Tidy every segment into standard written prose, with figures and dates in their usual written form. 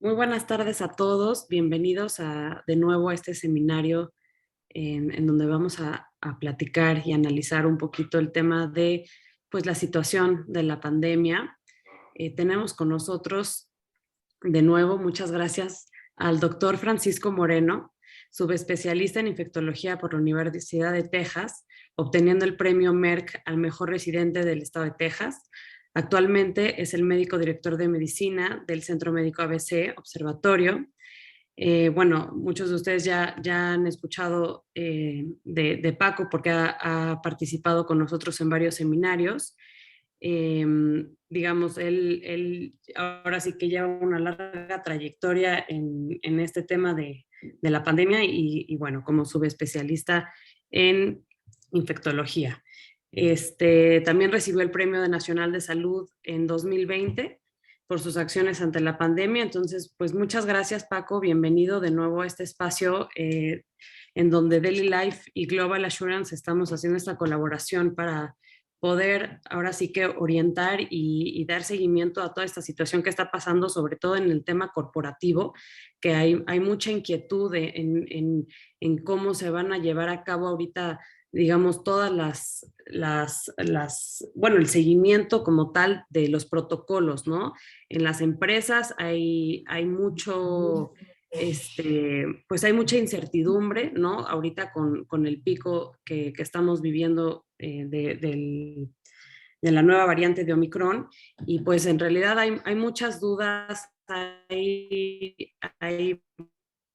Muy buenas tardes a todos. Bienvenidos de nuevo a este seminario en donde vamos a platicar y analizar un poquito el tema de pues, la situación de la pandemia. Tenemos con nosotros de nuevo, muchas gracias, al doctor Francisco Moreno, subespecialista en infectología por la Universidad de Texas, obteniendo el premio Merck al mejor residente del estado de Texas. Actualmente es el médico director de medicina del Centro Médico ABC Observatorio. Bueno, muchos de ustedes ya han escuchado de Paco porque ha participado con nosotros en varios seminarios. Digamos, él ahora sí que lleva una larga trayectoria en este tema de la pandemia y bueno, como subespecialista en infectología. También recibió el Premio Nacional de Salud en 2020 por sus acciones ante la pandemia. Entonces, pues muchas gracias, Paco. Bienvenido de nuevo a este espacio en donde Daily Life y Global Assurance estamos haciendo esta colaboración para poder ahora sí que orientar y dar seguimiento a toda esta situación que está pasando, sobre todo en el tema corporativo, que hay mucha inquietud en cómo se van a llevar a cabo ahorita, digamos, todas bueno, el seguimiento como tal de los protocolos, ¿no? En las empresas hay mucho, pues hay mucha incertidumbre, ¿no? Ahorita con el pico que estamos viviendo de la nueva variante de Omicron, y pues en realidad hay muchas dudas, hay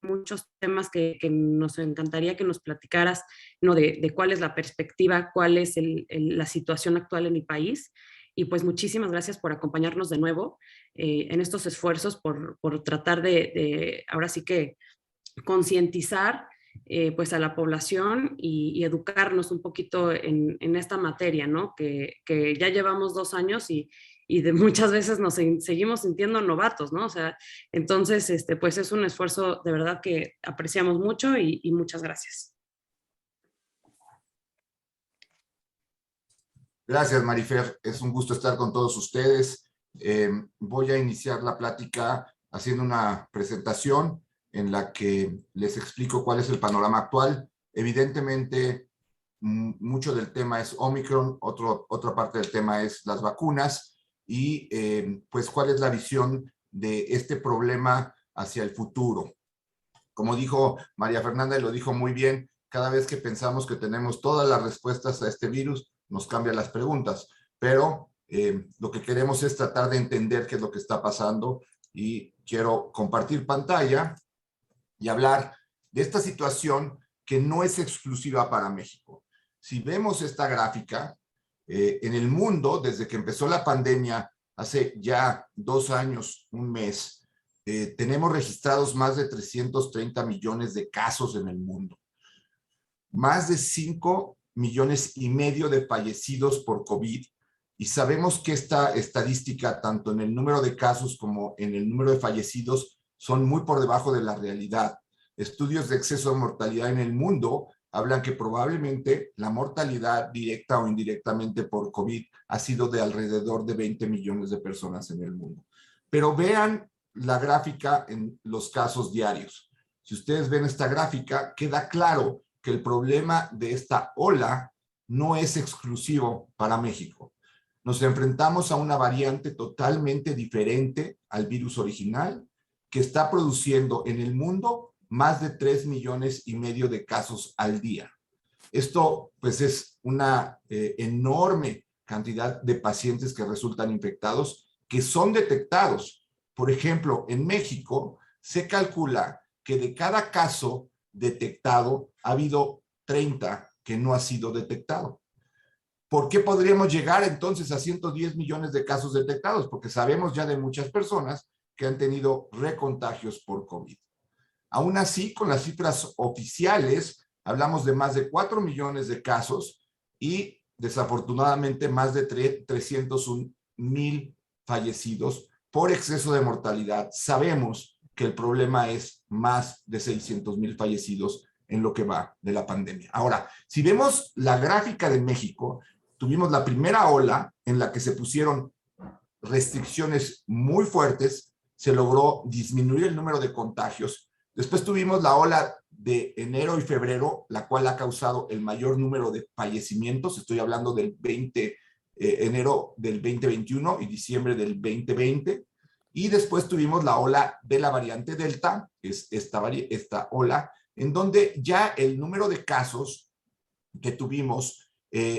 muchos temas que nos encantaría que nos platicaras, ¿no? De cuál es la perspectiva, cuál es la situación actual en mi país. Y pues muchísimas gracias por acompañarnos de nuevo en estos esfuerzos por tratar ahora sí que concientizar pues a la población y educarnos un poquito en esta materia, ¿no? Que ya llevamos 2 años y de muchas veces seguimos sintiendo novatos, ¿no? O sea, entonces, pues es un esfuerzo de verdad que apreciamos mucho y muchas gracias. Gracias, Marifer. Es un gusto estar con todos ustedes. Voy a iniciar la plática haciendo una presentación en la que les explico cuál es el panorama actual. Evidentemente, mucho del tema es Omicron, otra parte del tema es las vacunas y pues cuál es la visión de este problema hacia el futuro. Como dijo María Fernanda y lo dijo muy bien, cada vez que pensamos que tenemos todas las respuestas a este virus, nos cambian las preguntas, pero lo que queremos es tratar de entender qué es lo que está pasando y quiero compartir pantalla y hablar de esta situación que no es exclusiva para México. Si vemos esta gráfica, en el mundo, desde que empezó la pandemia, hace ya 2 años, un mes, tenemos registrados más de 330 millones de casos en el mundo. Más de 5,5 millones de fallecidos por COVID. Y sabemos que esta estadística, tanto en el número de casos como en el número de fallecidos, son muy por debajo de la realidad. Estudios de exceso de mortalidad en el mundo hablan que probablemente la mortalidad directa o indirectamente por COVID ha sido de alrededor de 20 millones de personas en el mundo. Pero vean la gráfica en los casos diarios. Si ustedes ven esta gráfica, queda claro que el problema de esta ola no es exclusivo para México. Nos enfrentamos a una variante totalmente diferente al virus original que está produciendo en el mundo más de 3,5 millones de casos al día. Esto pues es una enorme cantidad de pacientes que resultan infectados, que son detectados. Por ejemplo, en México se calcula que de cada caso detectado ha habido 30 que no ha sido detectado. ¿Por qué podríamos llegar entonces a 110 millones de casos detectados? Porque sabemos ya de muchas personas que han tenido recontagios por COVID. Aún así, con las cifras oficiales, hablamos de más de 4 millones de casos y desafortunadamente más de 301,000 fallecidos por exceso de mortalidad. Sabemos que el problema es más de 600,000 fallecidos en lo que va de la pandemia. Ahora, si vemos la gráfica de México, tuvimos la primera ola en la que se pusieron restricciones muy fuertes se logró disminuir el número de contagios. Después tuvimos la ola de enero y febrero, la cual ha causado el mayor número de fallecimientos. Estoy hablando del enero del 2021 y diciembre del 2020. Y después tuvimos la ola de la variante Delta, que es esta ola, en donde ya el número de casos que tuvimos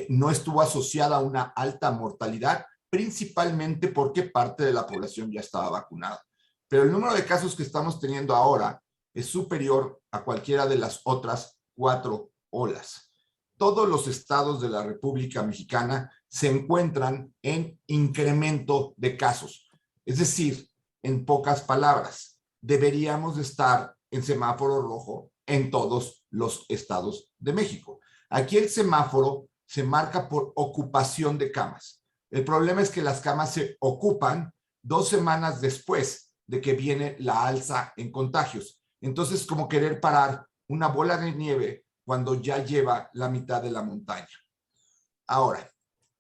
no estuvo asociada a una alta mortalidad, principalmente porque parte de la población ya estaba vacunada. Pero el número de casos que estamos teniendo ahora es superior a cualquiera de las otras 4 olas. Todos los estados de la República Mexicana se encuentran en incremento de casos. Es decir, en pocas palabras, deberíamos estar en semáforo rojo en todos los estados de México. Aquí el semáforo se marca por ocupación de camas. El problema es que las camas se ocupan 2 semanas después de que viene la alza en contagios. Entonces, como querer parar una bola de nieve cuando ya lleva la mitad de la montaña. Ahora,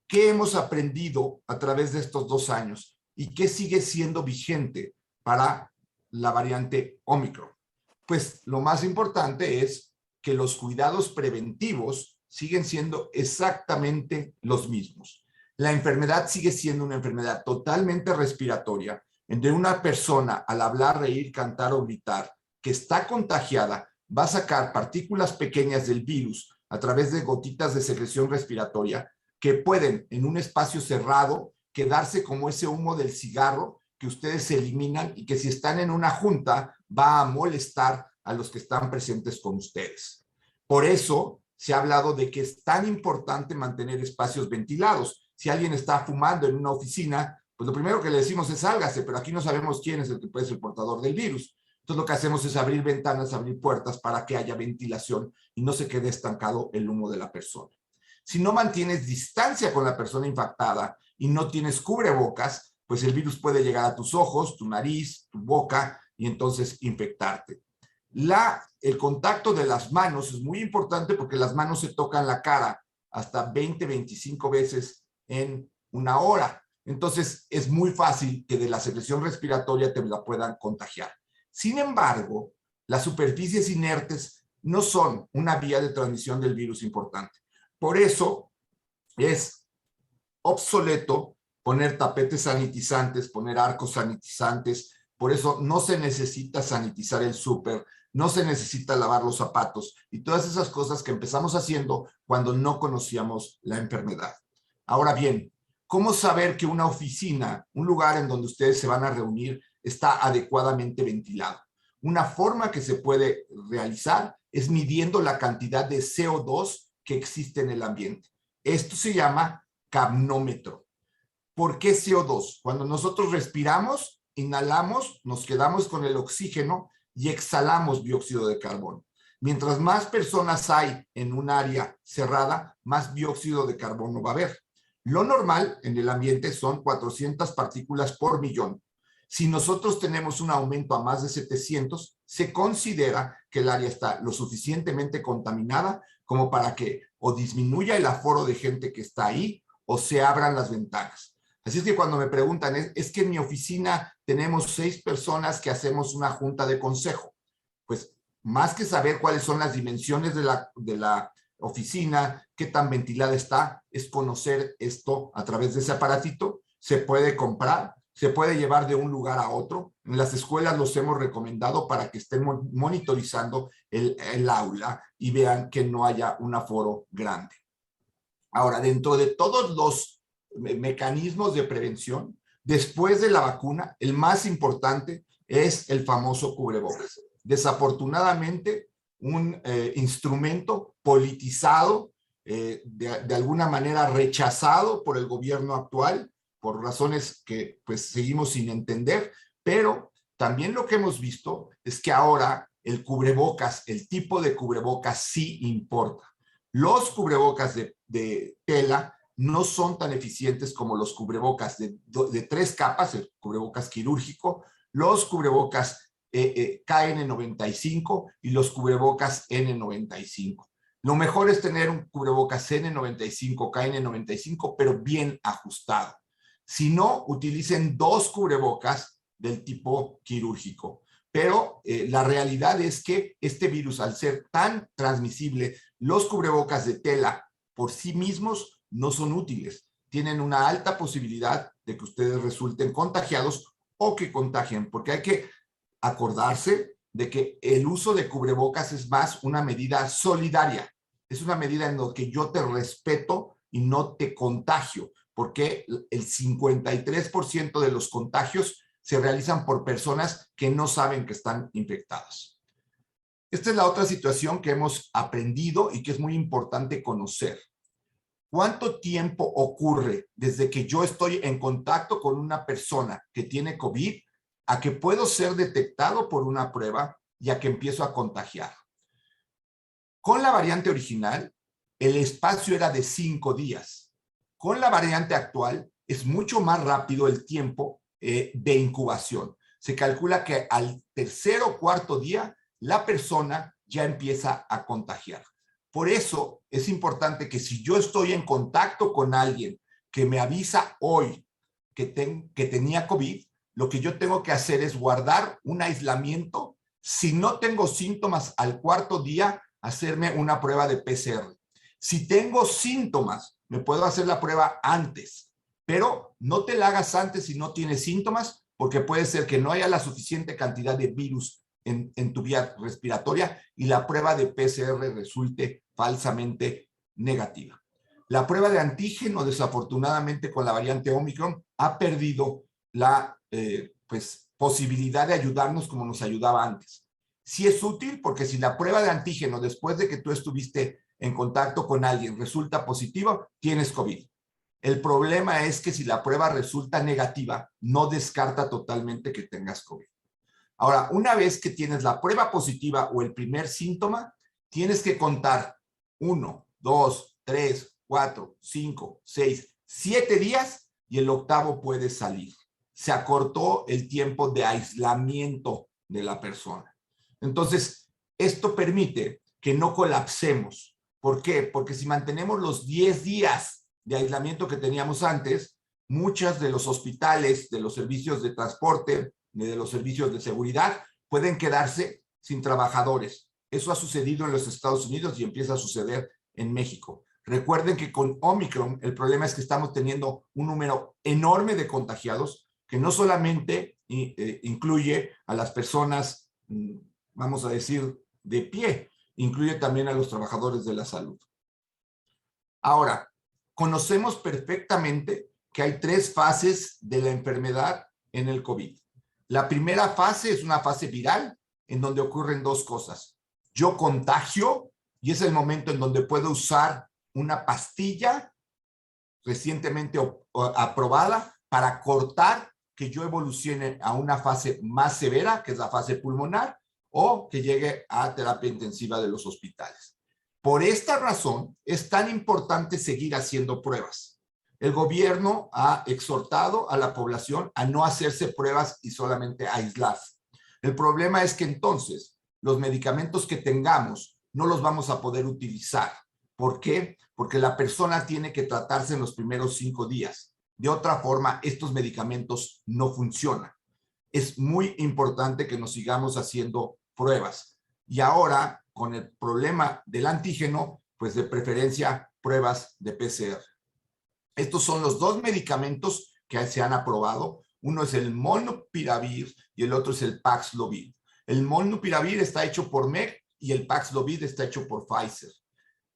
¿qué hemos aprendido a través de estos 2 años y qué sigue siendo vigente para la variante Ómicron? Pues lo más importante es que los cuidados preventivos siguen siendo exactamente los mismos. La enfermedad sigue siendo una enfermedad totalmente respiratoria, entre una persona al hablar, reír, cantar o gritar que está contagiada va a sacar partículas pequeñas del virus a través de gotitas de secreción respiratoria que pueden en un espacio cerrado quedarse como ese humo del cigarro que ustedes eliminan y que si están en una junta va a molestar a los que están presentes con ustedes. Por eso se ha hablado de que es tan importante mantener espacios ventilados. Si alguien está fumando en una oficina, pues lo primero que le decimos es sálgase, pero aquí no sabemos quién es el que puede ser el portador del virus. Entonces lo que hacemos es abrir ventanas, abrir puertas para que haya ventilación y no se quede estancado el humo de la persona. Si no mantienes distancia con la persona infectada y no tienes cubrebocas, pues el virus puede llegar a tus ojos, tu nariz, tu boca y entonces infectarte. El contacto de las manos es muy importante porque las manos se tocan la cara hasta 20-25 veces en una hora. Entonces es muy fácil que de la secreción respiratoria te la puedan contagiar. Sin embargo, las superficies inertes no son una vía de transmisión del virus importante. Por eso es obsoleto poner tapetes sanitizantes, poner arcos sanitizantes. Por eso no se necesita sanitizar el súper, no se necesita lavar los zapatos y todas esas cosas que empezamos haciendo cuando no conocíamos la enfermedad. Ahora bien, ¿cómo saber que una oficina, un lugar en donde ustedes se van a reunir, está adecuadamente ventilado? Una forma que se puede realizar es midiendo la cantidad de CO2 que existe en el ambiente. Esto se llama capnómetro. ¿Por qué CO2? Cuando nosotros respiramos, inhalamos, nos quedamos con el oxígeno y exhalamos dióxido de carbono. Mientras más personas hay en un área cerrada, más dióxido de carbono va a haber. Lo normal en el ambiente son 400 partículas por millón. Si nosotros tenemos un aumento a más de 700, se considera que el área está lo suficientemente contaminada como para que o disminuya el aforo de gente que está ahí o se abran las ventanas. Así es que cuando me preguntan, es que en mi oficina tenemos 6 personas que hacemos una junta de consejo. Pues más que saber cuáles son las dimensiones de la oficina, qué tan ventilada está, es conocer esto a través de ese aparatito. Se puede comprar, se puede llevar de un lugar a otro. En las escuelas los hemos recomendado para que estén monitorizando el aula y vean que no haya un aforo grande. Ahora, dentro de todos los mecanismos de prevención, después de la vacuna, el más importante es el famoso cubrebocas. Desafortunadamente, un instrumento politizado, de alguna manera rechazado por el gobierno actual, por razones que pues seguimos sin entender, pero también lo que hemos visto es que ahora el cubrebocas, el tipo de cubrebocas sí importa. Los cubrebocas de tela no son tan eficientes como los cubrebocas de 3 capas, el cubrebocas quirúrgico, los cubrebocas KN95 y los cubrebocas N95. Lo mejor es tener un cubrebocas N95, KN95, pero bien ajustado. Si no, utilicen 2 cubrebocas del tipo quirúrgico. Pero la realidad es que este virus, al ser tan transmisible, los cubrebocas de tela por sí mismos no son útiles. Tienen una alta posibilidad de que ustedes resulten contagiados o que contagien, porque hay que acordarse de que el uso de cubrebocas es más una medida solidaria. Es una medida en la que yo te respeto y no te contagio, porque el 53% de los contagios se realizan por personas que no saben que están infectadas. Esta es la otra situación que hemos aprendido y que es muy importante conocer. ¿Cuánto tiempo ocurre desde que yo estoy en contacto con una persona que tiene COVID a que puedo ser detectado por una prueba y a que empiezo a contagiar? Con la variante original, el espacio era de 5 días. Con la variante actual, es mucho más rápido el tiempo de incubación. Se calcula que al tercer o cuarto día, la persona ya empieza a contagiar. Por eso es importante que si yo estoy en contacto con alguien que me avisa hoy que tenía COVID, lo que yo tengo que hacer es guardar un aislamiento. Si no tengo síntomas al cuarto día, hacerme una prueba de PCR. Si tengo síntomas, me puedo hacer la prueba antes, pero no te la hagas antes si no tienes síntomas, porque puede ser que no haya la suficiente cantidad de virus en tu vía respiratoria y la prueba de PCR resulte falsamente negativa. La prueba de antígeno, desafortunadamente, con la variante Omicron, ha perdido la posibilidad de ayudarnos como nos ayudaba antes. Sí es útil porque si la prueba de antígeno, después de que tú estuviste en contacto con alguien, resulta positivo, tienes COVID. El problema es que si la prueba resulta negativa, no descarta totalmente que tengas COVID. Ahora, una vez que tienes la prueba positiva o el primer síntoma, tienes que contar 1, 2, 3, 4, 5, 6, 7 días y el octavo puede salir. Se acortó el tiempo de aislamiento de la persona. Entonces, esto permite que no colapsemos. ¿Por qué? Porque si mantenemos los 10 días de aislamiento que teníamos antes, muchos de los hospitales, de los servicios de transporte, de los servicios de seguridad, pueden quedarse sin trabajadores. Eso ha sucedido en los Estados Unidos y empieza a suceder en México. Recuerden que con Omicron el problema es que estamos teniendo un número enorme de contagiados que no solamente incluye a las personas, vamos a decir, de pie, incluye también a los trabajadores de la salud. Ahora, conocemos perfectamente que hay 3 fases de la enfermedad en el COVID. La primera fase es una fase viral, en donde ocurren 2 cosas. Yo contagio, y es el momento en donde puedo usar una pastilla recientemente aprobada para cortar que yo evolucione a una fase más severa, que es la fase pulmonar, o que llegue a terapia intensiva de los hospitales. Por esta razón, es tan importante seguir haciendo pruebas. El gobierno ha exhortado a la población a no hacerse pruebas y solamente a aislarse. El problema es que entonces los medicamentos que tengamos no los vamos a poder utilizar. ¿Por qué? Porque la persona tiene que tratarse en los primeros 5 días. De otra forma, estos medicamentos no funcionan. Es muy importante que nos sigamos haciendo pruebas. Y ahora, con el problema del antígeno, pues de preferencia pruebas de PCR. Estos son los 2 medicamentos que se han aprobado. Uno es el molnupiravir y el otro es el Paxlovid. El molnupiravir está hecho por Merck y el Paxlovid está hecho por Pfizer.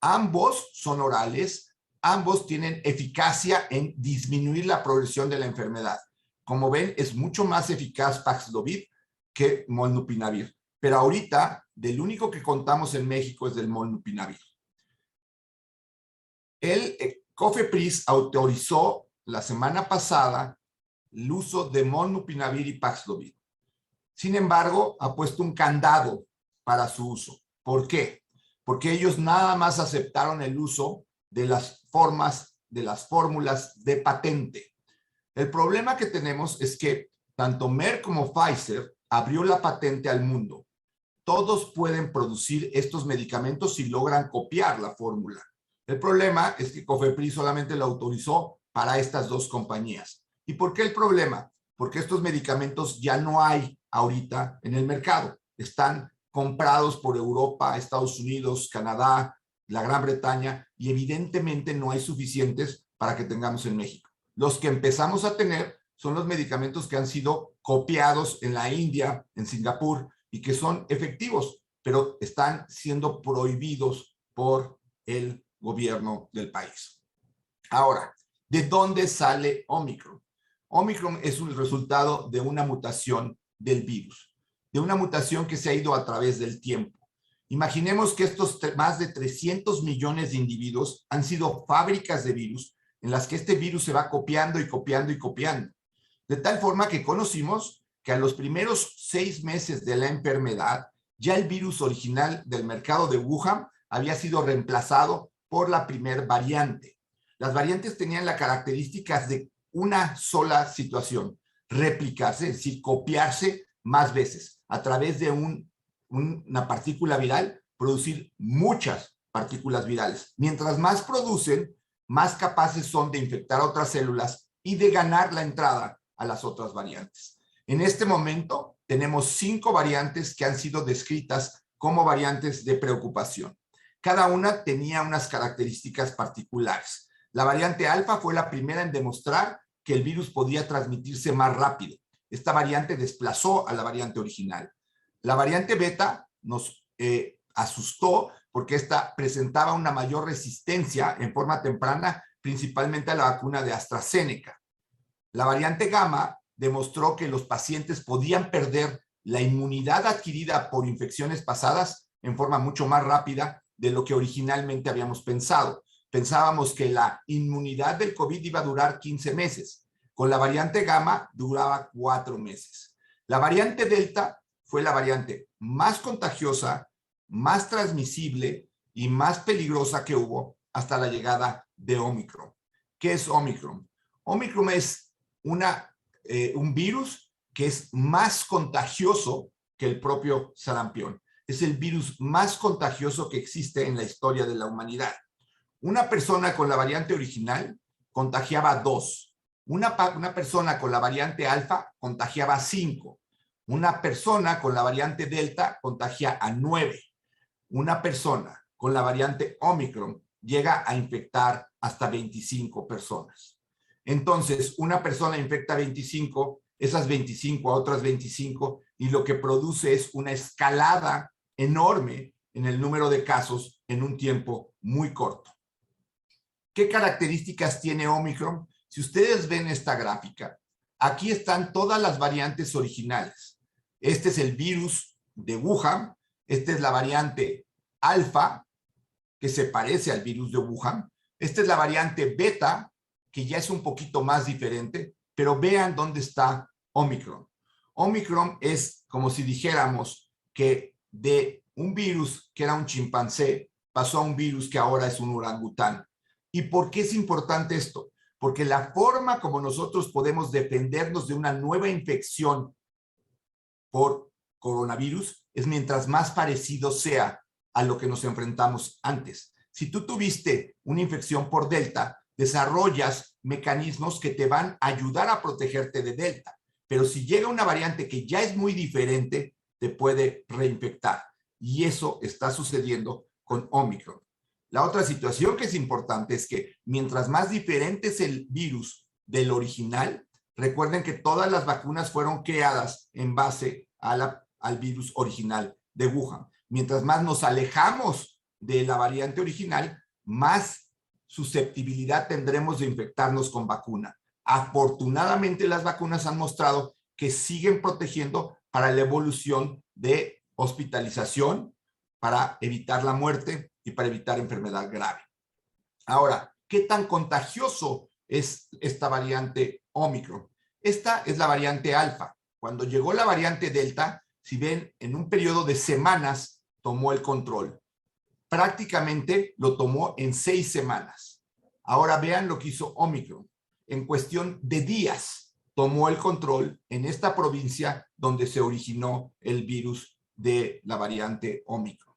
Ambos son orales, ambos tienen eficacia en disminuir la progresión de la enfermedad. Como ven, es mucho más eficaz Paxlovid que molnupiravir. Pero ahorita, del único que contamos en México es del molnupiravir. El COFEPRIS autorizó la semana pasada el uso de molnupiravir y Paxlovid. Sin embargo, ha puesto un candado para su uso. ¿Por qué? Porque ellos nada más aceptaron el uso de las fórmulas de patente. El problema que tenemos es que tanto Merck como Pfizer abrió la patente al mundo. Todos pueden producir estos medicamentos si logran copiar la fórmula. El problema es que COFEPRIS solamente lo autorizó para estas 2 compañías. ¿Y por qué el problema? porque estos medicamentos ya no hay ahorita en el mercado. Están comprados por Europa, Estados Unidos, Canadá, la Gran Bretaña, y evidentemente no hay suficientes para que tengamos en México. Los que empezamos a tener son los medicamentos que han sido copiados en la India, en Singapur, y que son efectivos, pero están siendo prohibidos por el gobierno del país. Ahora, ¿de dónde sale Omicron? Omicron es un resultado de una mutación del virus, de una mutación que se ha ido a través del tiempo. Imaginemos que estos más de 300 millones de individuos han sido fábricas de virus en las que este virus se va copiando y copiando y copiando. De tal forma que conocimos que a los primeros 6 meses de la enfermedad, ya el virus original del mercado de Wuhan había sido reemplazado por la primer variante. Las variantes tenían las características de una sola situación, replicarse, es decir, copiarse más veces a través de una partícula viral, producir muchas partículas virales. Mientras más producen, más capaces son de infectar a otras células y de ganar la entrada a las otras variantes. En este momento tenemos 5 variantes que han sido descritas como variantes de preocupación. Cada una tenía unas características particulares. La variante alfa fue la primera en demostrar que el virus podía transmitirse más rápido. Esta variante desplazó a la variante original. La variante beta nos asustó porque esta presentaba una mayor resistencia en forma temprana, principalmente a la vacuna de AstraZeneca. La variante gamma demostró que los pacientes podían perder la inmunidad adquirida por infecciones pasadas en forma mucho más rápida de lo que originalmente habíamos pensado. Pensábamos que la inmunidad del COVID iba a durar 15 meses. Con la variante gamma duraba 4 meses. La variante delta fue la variante más contagiosa, más transmisible y más peligrosa que hubo hasta la llegada de Omicron. ¿Qué es Omicron? Omicron es un virus que es más contagioso que el propio sarampión. Es el virus más contagioso que existe en la historia de la humanidad. Una persona con la variante original contagiaba a 2. Una persona con la variante alfa contagiaba a 5. Una persona con la variante delta contagia a 9. Una persona con la variante Omicron llega a infectar hasta 25 personas. Entonces, una persona infecta 25, esas 25 a otras 25, y lo que produce es una escalada enorme en el número de casos en un tiempo muy corto. ¿Qué características tiene Omicron? Si ustedes ven esta gráfica, aquí están todas las variantes originales. Este es el virus de Wuhan, esta es la variante alfa, que se parece al virus de Wuhan, esta es la variante beta, que ya es un poquito más diferente, pero vean dónde está Omicron. Omicron es como si dijéramos que de un virus que era un chimpancé pasó a un virus que ahora es un orangután. ¿Y por qué es importante esto? Porque la forma como nosotros podemos defendernos de una nueva infección por coronavirus es mientras más parecido sea a lo que nos enfrentamos antes. Si tú tuviste una infección por Delta, desarrollas mecanismos que te van a ayudar a protegerte de Delta. Pero si llega una variante que ya es muy diferente, te puede reinfectar. Y eso está sucediendo con Omicron. La otra situación que es importante es que mientras más diferente es el virus del original, recuerden que todas las vacunas fueron creadas en base al virus original de Wuhan. Mientras más nos alejamos de la variante original, más susceptibilidad tendremos de infectarnos con vacuna. Afortunadamente, las vacunas han mostrado que siguen protegiendo para la evolución de hospitalización, para evitar la muerte y para evitar enfermedad grave. Ahora, ¿qué tan contagioso es esta variante Omicron? Esta es la variante alfa. Cuando llegó la variante delta, si ven, en un periodo de semanas tomó el control. Prácticamente lo tomó en 6 semanas. Ahora vean lo que hizo Omicron. En cuestión de días tomó el control en esta provincia donde se originó el virus de la variante Omicron.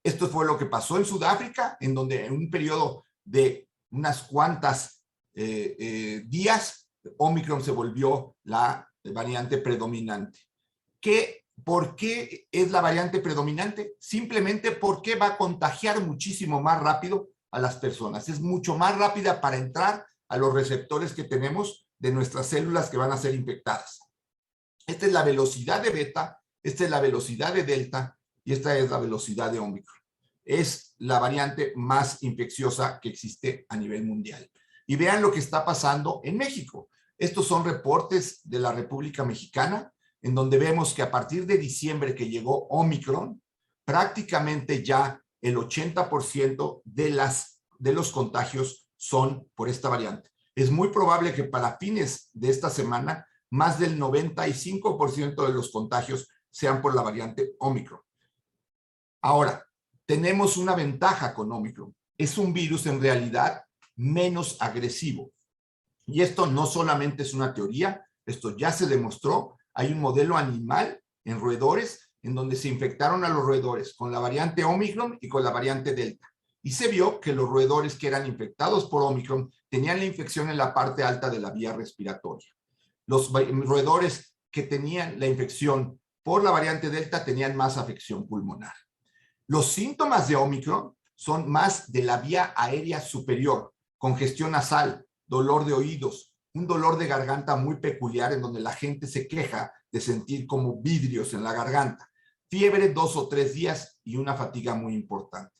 Esto fue lo que pasó en Sudáfrica, en donde en un periodo de unas cuantas días, Omicron se volvió la variante predominante. ¿Por qué es la variante predominante? Simplemente porque va a contagiar muchísimo más rápido a las personas. Es mucho más rápida para entrar a los receptores que tenemos de nuestras células que van a ser infectadas. Esta es la velocidad de beta, esta es la velocidad de delta y esta es la velocidad de Omicron. Es la variante más infecciosa que existe a nivel mundial. Y vean lo que está pasando en México. Estos son reportes de la República Mexicana, en donde vemos que a partir de diciembre que llegó Omicron, prácticamente ya el 80% de los contagios son por esta variante. Es muy probable que para fines de esta semana, más del 95% de los contagios sean por la variante Omicron. Ahora, tenemos una ventaja con Omicron. Es un virus en realidad menos agresivo. Y esto no solamente es una teoría, esto ya se demostró. Hay un modelo animal en roedores en donde se infectaron a los roedores con la variante Omicron y con la variante Delta. Y se vio que los roedores que eran infectados por Omicron tenían la infección en la parte alta de la vía respiratoria. Los roedores que tenían la infección por la variante Delta tenían más afección pulmonar. Los síntomas de Omicron son más de la vía aérea superior, congestión nasal, dolor de oídos, un dolor de garganta muy peculiar en donde la gente se queja de sentir como vidrios en la garganta, fiebre 2 o 3 días y una fatiga muy importante.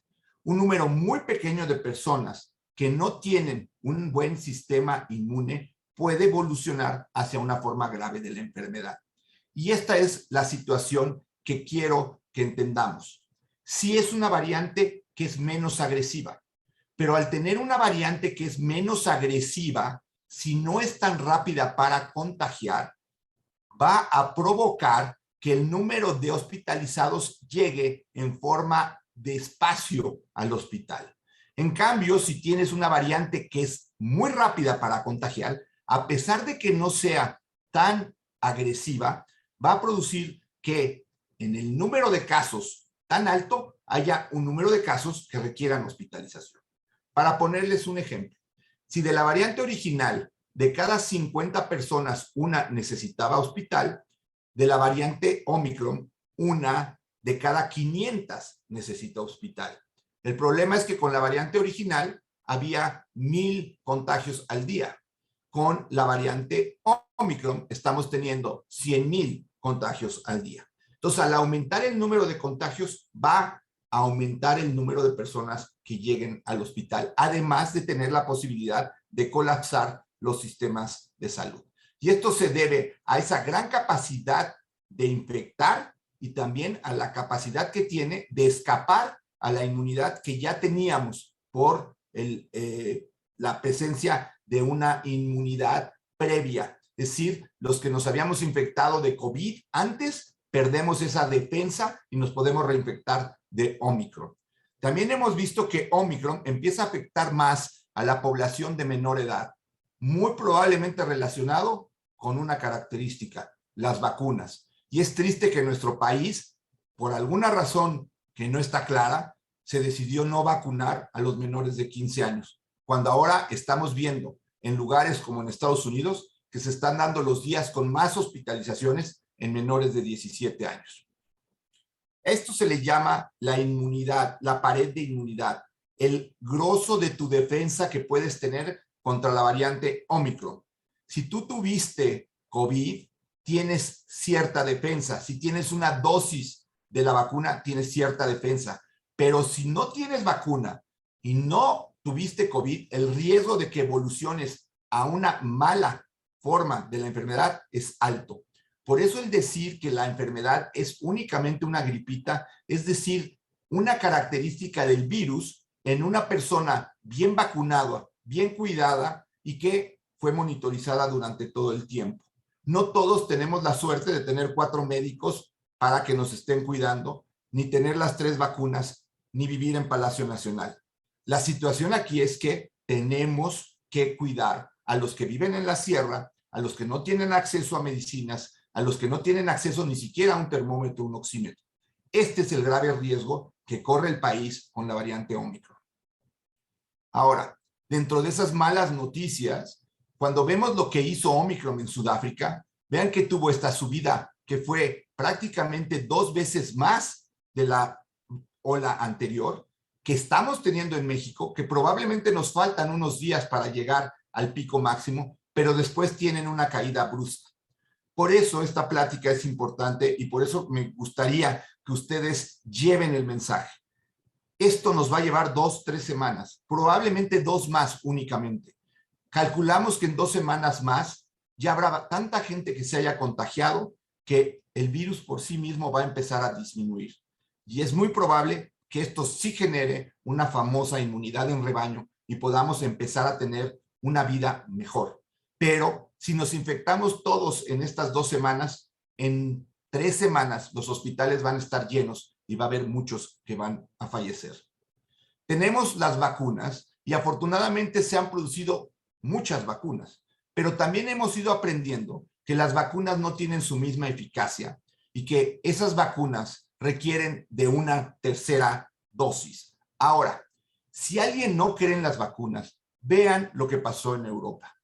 Un número muy pequeño de personas que no tienen un buen sistema inmune puede evolucionar hacia una forma grave de la enfermedad. Y esta es la situación que quiero que entendamos. Sí es una variante que es menos agresiva, pero al tener una variante que es menos agresiva, si no es tan rápida para contagiar, va a provocar que el número de hospitalizados llegue en forma despacio al hospital. En cambio, si tienes una variante que es muy rápida para contagiar, a pesar de que no sea tan agresiva, va a producir que en el número de casos tan alto haya un número de casos que requieran hospitalización. Para ponerles un ejemplo, si de la variante original de cada 50 personas una necesitaba hospital, de la variante Omicron, una de cada 500 necesita hospital. El problema es que con la variante original había 1,000 contagios al día. Con la variante Omicron estamos teniendo 100,000 contagios al día. Entonces, al aumentar el número de contagios, va a aumentar el número de personas que lleguen al hospital, además de tener la posibilidad de colapsar los sistemas de salud. Y esto se debe a esa gran capacidad de infectar y también a la capacidad que tiene de escapar a la inmunidad que ya teníamos por la presencia de una inmunidad previa. Es decir, los que nos habíamos infectado de COVID antes, perdemos esa defensa y nos podemos reinfectar de Omicron. También hemos visto que Omicron empieza a afectar más a la población de menor edad, muy probablemente relacionado con una característica, las vacunas. Y es triste que en nuestro país, por alguna razón que no está clara, se decidió no vacunar a los menores de 15 años, cuando ahora estamos viendo en lugares como en Estados Unidos que se están dando los días con más hospitalizaciones en menores de 17 años. Esto se le llama la inmunidad, la pared de inmunidad, el grosso de tu defensa que puedes tener contra la variante Omicron. Si tú tuviste COVID, tienes cierta defensa. Si tienes una dosis de la vacuna, tienes cierta defensa. Pero si no tienes vacuna y no tuviste COVID, el riesgo de que evoluciones a una mala forma de la enfermedad es alto. Por eso el decir que la enfermedad es únicamente una gripita, es decir, una característica del virus en una persona bien vacunada, bien cuidada y que fue monitorizada durante todo el tiempo. No todos tenemos la suerte de tener 4 médicos para que nos estén cuidando, ni tener las 3 vacunas, ni vivir en Palacio Nacional. La situación aquí es que tenemos que cuidar a los que viven en la sierra, a los que no tienen acceso a medicinas, a los que no tienen acceso ni siquiera a un termómetro, un oxímetro. Este es el grave riesgo que corre el país con la variante Omicron. Ahora, dentro de esas malas noticias, cuando vemos lo que hizo Omicron en Sudáfrica, Vean que tuvo esta subida que fue prácticamente 2 veces más de la ola anterior que estamos teniendo en México, que probablemente nos faltan unos días para llegar al pico máximo, pero después tienen una caída brusca. Por eso esta plática es importante y por eso me gustaría que ustedes lleven el mensaje. Esto nos va a llevar 2, 3 semanas, probablemente 2 más únicamente. Calculamos que en 2 semanas más ya habrá tanta gente que se haya contagiado que el virus por sí mismo va a empezar a disminuir. Y es muy probable que esto sí genere una famosa inmunidad en rebaño y podamos empezar a tener una vida mejor. Pero si nos infectamos todos en estas 2 semanas, en 3 semanas los hospitales van a estar llenos y va a haber muchos que van a fallecer. Tenemos las vacunas y afortunadamente se han producido muchas vacunas, pero también hemos ido aprendiendo que las vacunas no tienen su misma eficacia y que esas vacunas requieren de una tercera dosis. Ahora, si alguien no cree en las vacunas, vean lo que pasó en Europa.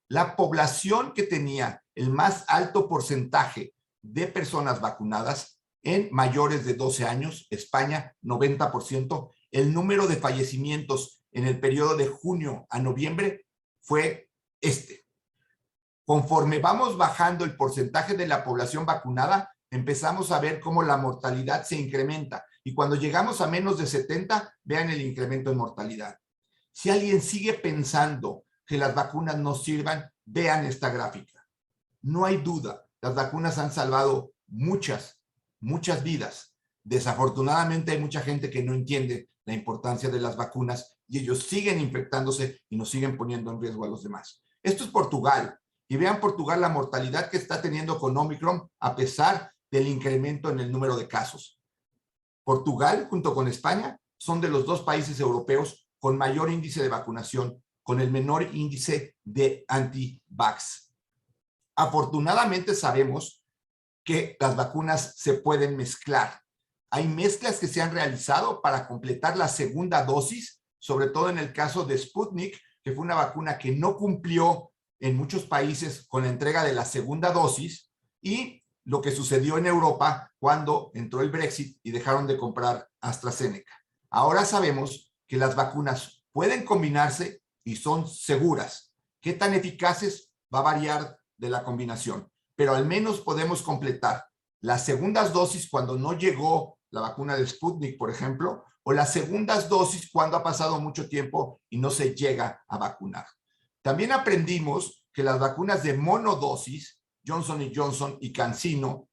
La población que tenía el más alto porcentaje de personas vacunadas en mayores de 12 años, España, 90%, el número de fallecimientos en el periodo de junio a noviembre fue este. Conforme vamos bajando el porcentaje de la población vacunada, empezamos a ver cómo la mortalidad se incrementa. Y cuando llegamos a menos de 70, vean el incremento en mortalidad. Si alguien sigue pensando que las vacunas no sirvan, vean esta gráfica. No hay duda, las vacunas han salvado muchas vidas. Desafortunadamente hay mucha gente que no entiende la importancia de las vacunas y ellos siguen infectándose y nos siguen poniendo en riesgo a los demás. Esto es Portugal. Y vean Portugal la mortalidad que está teniendo con Omicron a pesar del incremento en el número de casos. Portugal, junto con España, son de los 2 países europeos con mayor índice de vacunación, con el menor índice de anti-vax. Afortunadamente sabemos que las vacunas se pueden mezclar. Hay mezclas que se han realizado para completar la segunda dosis, sobre todo en el caso de Sputnik, que fue una vacuna que no cumplió en muchos países con la entrega de la segunda dosis, y lo que sucedió en Europa cuando entró el Brexit y dejaron de comprar AstraZeneca. Ahora sabemos que las vacunas pueden combinarse y son seguras. ¿Qué tan eficaces? Va a variar de la combinación, pero al menos podemos completar las segundas dosis cuando no llegó la vacuna de Sputnik, por ejemplo, o las segundas dosis cuando ha pasado mucho tiempo y no se llega a vacunar. También aprendimos que las vacunas de monodosis, Johnson & Johnson y CanSino,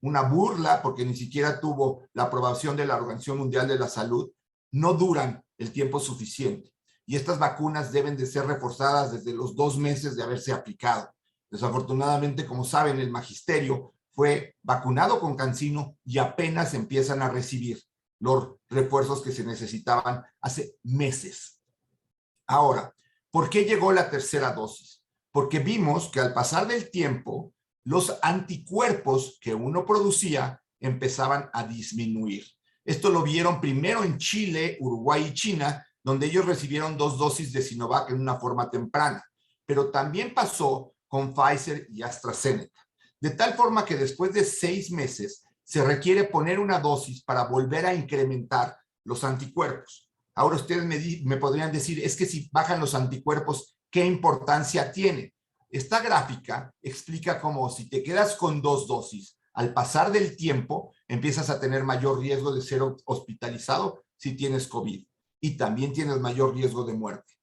una burla porque ni siquiera tuvo la aprobación de la Organización Mundial de la Salud, no duran el tiempo suficiente. Y estas vacunas deben de ser reforzadas desde los 2 meses de haberse aplicado. Desafortunadamente, como saben, el magisterio fue vacunado con CanSino y apenas empiezan a recibir los refuerzos que se necesitaban hace meses. Ahora, ¿por qué llegó la tercera dosis? Porque vimos que al pasar del tiempo, los anticuerpos que uno producía empezaban a disminuir. Esto lo vieron primero en Chile, Uruguay y China, donde ellos recibieron 2 dosis de Sinovac en una forma temprana. Pero también pasó con Pfizer y AstraZeneca. De tal forma que después de 6 meses se requiere poner una dosis para volver a incrementar los anticuerpos. Ahora ustedes me podrían decir, es que si bajan los anticuerpos, ¿qué importancia tiene? Esta gráfica explica cómo si te quedas con 2 dosis, al pasar del tiempo empiezas a tener mayor riesgo de ser hospitalizado si tienes COVID y también tienes mayor riesgo de muerte.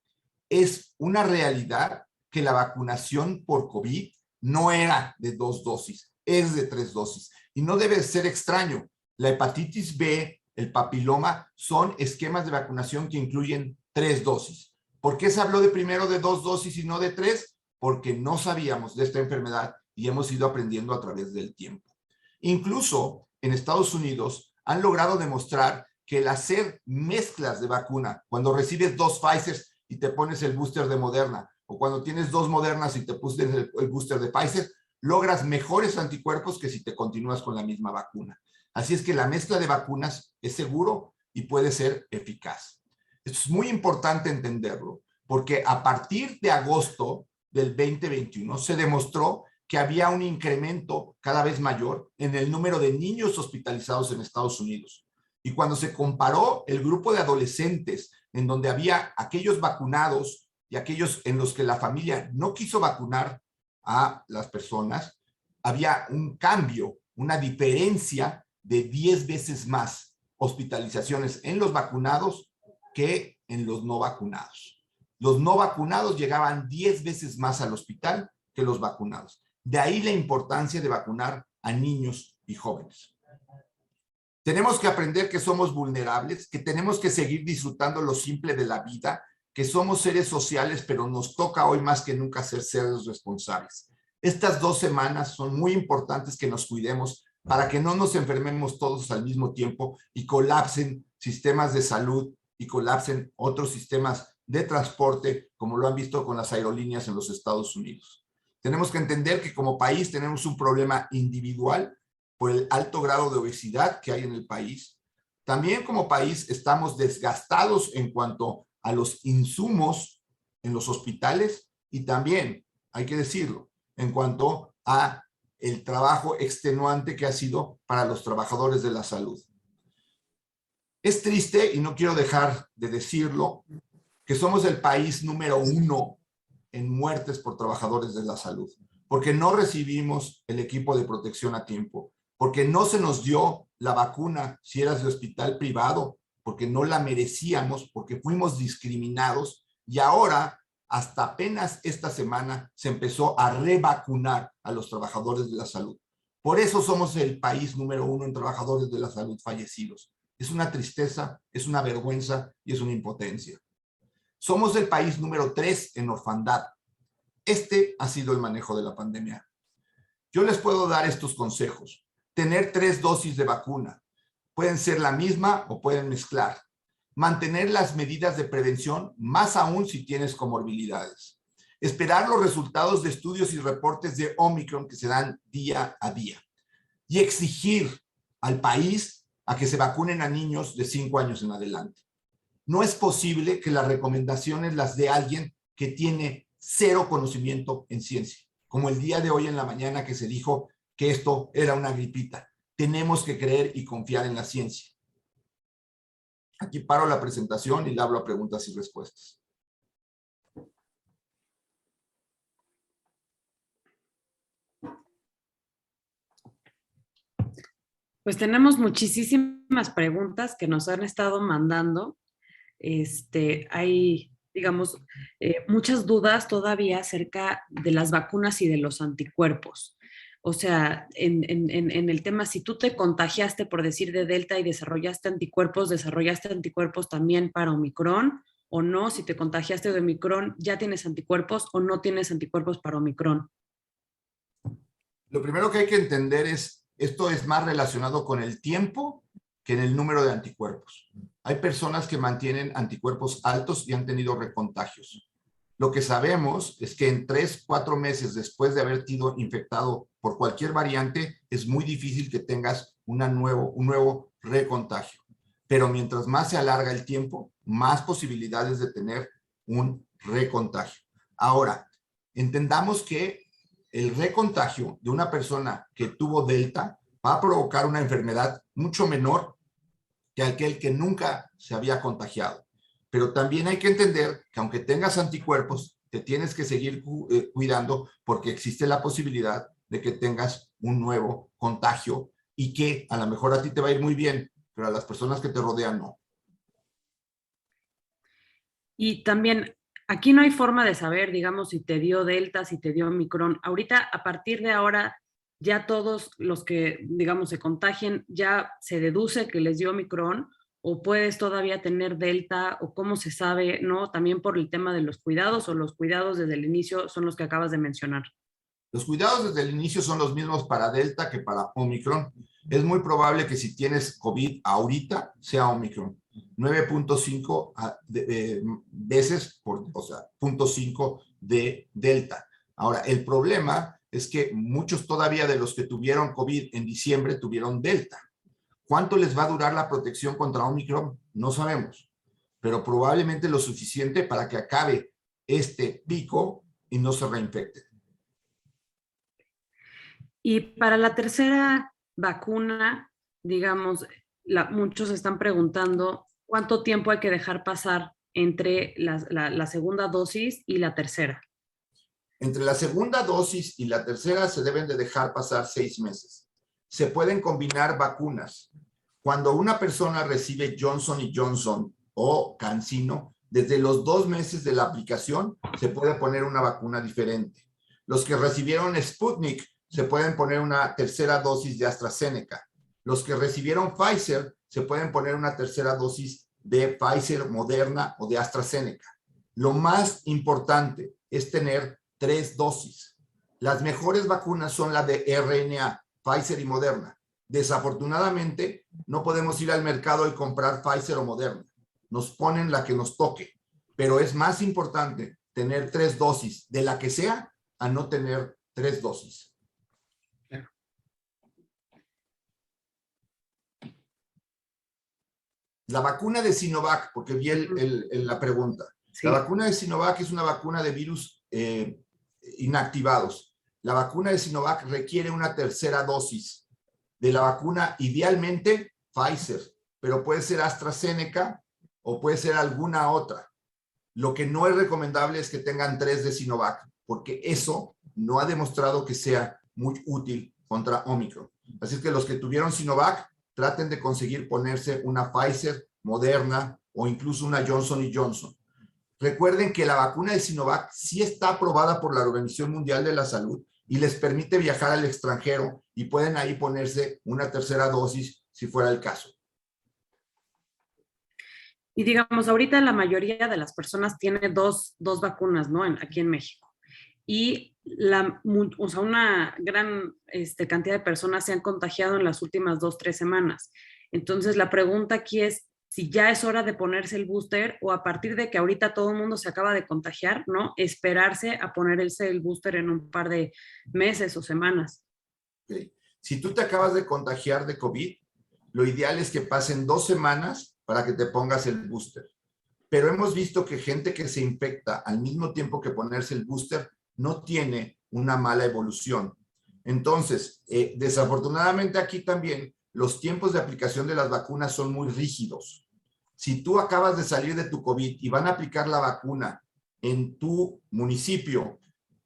Es una realidad que la vacunación por COVID no era de 2 dosis, es de 3 dosis. Y no debe ser extraño. La hepatitis B, el papiloma, son esquemas de vacunación que incluyen 3 dosis. ¿Por qué se habló de primero de 2 dosis y no de 3? Porque no sabíamos de esta enfermedad y hemos ido aprendiendo a través del tiempo. Incluso en Estados Unidos han logrado demostrar que el hacer mezclas de vacuna, cuando recibes 2 Pfizer y te pones el booster de Moderna, o cuando tienes 2 Modernas y te pones el booster de Pfizer, logras mejores anticuerpos que si te continúas con la misma vacuna. Así es que la mezcla de vacunas es seguro y puede ser eficaz. Esto es muy importante entenderlo, porque a partir de agosto del 2021 se demostró que había un incremento cada vez mayor en el número de niños hospitalizados en Estados Unidos. Y cuando se comparó el grupo de adolescentes en donde había aquellos vacunados y aquellos en los que la familia no quiso vacunar a las personas, había un cambio, una diferencia de 10 veces más hospitalizaciones en los vacunados que en los no vacunados. Los no vacunados llegaban 10 veces más al hospital que los vacunados. De ahí la importancia de vacunar a niños y jóvenes. Tenemos que aprender que somos vulnerables, que tenemos que seguir disfrutando lo simple de la vida, que somos seres sociales, pero nos toca hoy más que nunca ser seres responsables. Estas 2 semanas son muy importantes que nos cuidemos para que no nos enfermemos todos al mismo tiempo y colapsen sistemas de salud y colapsen otros sistemas de transporte, como lo han visto con las aerolíneas en los Estados Unidos. Tenemos que entender que como país tenemos un problema individual por el alto grado de obesidad que hay en el país. También como país estamos desgastados en cuanto a los insumos en los hospitales y también, hay que decirlo, en cuanto a el trabajo extenuante que ha sido para los trabajadores de la salud. Es triste, y no quiero dejar de decirlo, que somos el país número 1 en muertes por trabajadores de la salud, porque no recibimos el equipo de protección a tiempo, porque no se nos dio la vacuna si eras de hospital privado, porque no la merecíamos, porque fuimos discriminados, y ahora, hasta apenas esta semana, se empezó a revacunar a los trabajadores de la salud. Por eso somos el país número 1 en trabajadores de la salud fallecidos. Es una tristeza, es una vergüenza y es una impotencia. Somos el país número 3 en orfandad. Este ha sido el manejo de la pandemia. Yo les puedo dar estos consejos. Tener 3 dosis de vacuna. Pueden ser la misma o pueden mezclar. Mantener las medidas de prevención, más aún si tienes comorbilidades. Esperar los resultados de estudios y reportes de Omicron que se dan día a día. Y exigir al país a que se vacunen a niños de 5 años en adelante. No es posible que las recomendaciones las dé alguien que tiene 0 conocimiento en ciencia, como el día de hoy en la mañana que se dijo que esto era una gripita. Tenemos que creer y confiar en la ciencia. Aquí paro la presentación y le hablo a preguntas y respuestas. Pues tenemos muchísimas preguntas que nos han estado mandando. Hay, digamos, muchas dudas todavía acerca de las vacunas y de los anticuerpos. O sea, en el tema, si tú te contagiaste, por decir, de Delta y ¿desarrollaste anticuerpos también para Omicron o no? Si te contagiaste de Omicron, ¿ya tienes anticuerpos o no tienes anticuerpos para Omicron? Lo primero que hay que entender es, esto es más relacionado con el tiempo que en el número de anticuerpos. Hay personas que mantienen anticuerpos altos y han tenido recontagios. Lo que sabemos es que en 3-4 meses después de haber sido infectado por cualquier variante, es muy difícil que tengas un nuevo recontagio. Pero mientras más se alarga el tiempo, más posibilidades de tener un recontagio. Ahora, entendamos que el recontagio de una persona que tuvo Delta va a provocar una enfermedad mucho menor que aquel que nunca se había contagiado. Pero también hay que entender que aunque tengas anticuerpos, te tienes que seguir cuidando porque existe la posibilidad de que tengas un nuevo contagio y que a lo mejor a ti te va a ir muy bien, pero a las personas que te rodean no. Y también, aquí no hay forma de saber, digamos, si te dio Delta, si te dio Omicron. Ahorita, a partir de ahora, ya todos los que, digamos, se contagien, ya se deduce que les dio Omicron, o puedes todavía tener Delta, o cómo se sabe, ¿no? También por el tema de los cuidados, o los cuidados desde el inicio son los que acabas de mencionar. Los cuidados desde el inicio son los mismos para Delta que para Omicron. Es muy probable que si tienes COVID ahorita sea Omicron. 9.5 veces, o sea, 0.5 de Delta. Ahora, el problema es que muchos todavía de los que tuvieron COVID en diciembre tuvieron Delta. ¿Cuánto les va a durar la protección contra Omicron? No sabemos, pero probablemente lo suficiente para que acabe este pico y no se reinfecte. Y para la tercera vacuna, digamos, muchos están preguntando cuánto tiempo hay que dejar pasar entre la segunda dosis y la tercera. Entre la segunda dosis y la tercera se deben de dejar pasar 6 meses. Se pueden combinar vacunas. Cuando una persona recibe Johnson & Johnson o CanSino, desde los 2 meses de la aplicación se puede poner una vacuna diferente. Los que recibieron Sputnik se pueden poner una tercera dosis de AstraZeneca. Los que recibieron Pfizer se pueden poner una tercera dosis de Pfizer, Moderna o de AstraZeneca. Lo más importante es tener 3 dosis. Las mejores vacunas son las de RNA, Pfizer y Moderna. Desafortunadamente, no podemos ir al mercado y comprar Pfizer o Moderna. Nos ponen la que nos toque, pero es más importante tener 3 dosis de la que sea a no tener 3 dosis. La vacuna de Sinovac, porque vi la pregunta. Sí. La vacuna de Sinovac es una vacuna de virus inactivados. La vacuna de Sinovac requiere una tercera dosis de la vacuna, idealmente Pfizer, pero puede ser AstraZeneca o puede ser alguna otra. Lo que no es recomendable es que tengan 3 de Sinovac, porque eso no ha demostrado que sea muy útil contra Omicron. Así es que los que tuvieron Sinovac, traten de conseguir ponerse una Pfizer, Moderna o incluso una Johnson & Johnson. Recuerden que la vacuna de Sinovac sí está aprobada por la Organización Mundial de la Salud y les permite viajar al extranjero y pueden ahí ponerse una tercera dosis si fuera el caso. Y digamos, ahorita la mayoría de las personas tiene dos vacunas, ¿no? Aquí en México. Y o sea, una gran cantidad de personas se han contagiado en las últimas 2-3 semanas. Entonces, la pregunta aquí es si ya es hora de ponerse el booster o a partir de que ahorita todo el mundo se acaba de contagiar, ¿no? Esperarse a ponerse el booster en un par de meses o semanas. Okay. Si tú te acabas de contagiar de COVID, lo ideal es que pasen 2 semanas para que te pongas el booster. Pero hemos visto que gente que se infecta al mismo tiempo que ponerse el booster no tiene una mala evolución. Entonces, desafortunadamente aquí también los tiempos de aplicación de las vacunas son muy rígidos. Si tú acabas de salir de tu COVID y van a aplicar la vacuna en tu municipio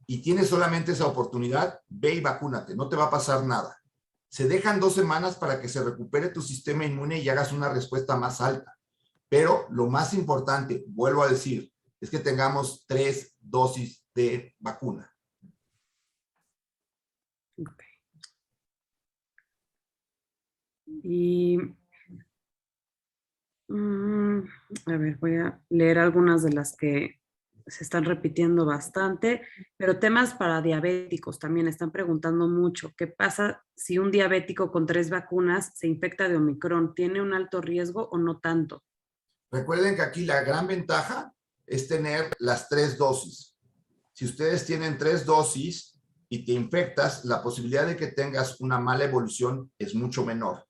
y tienes solamente esa oportunidad, ve y vacúnate, no te va a pasar nada. Se dejan 2 semanas para que se recupere tu sistema inmune y hagas una respuesta más alta. Pero lo más importante, vuelvo a decir, es que tengamos 3 dosis de vacuna. Okay. Y a ver, voy a leer algunas de las que se están repitiendo bastante, pero temas para diabéticos también están preguntando mucho. ¿Qué pasa si un diabético con 3 vacunas se infecta de Omicron? ¿Tiene un alto riesgo o no tanto? Recuerden que aquí la gran ventaja es tener las 3 dosis. Si ustedes tienen 3 dosis y te infectas, la posibilidad de que tengas una mala evolución es mucho menor.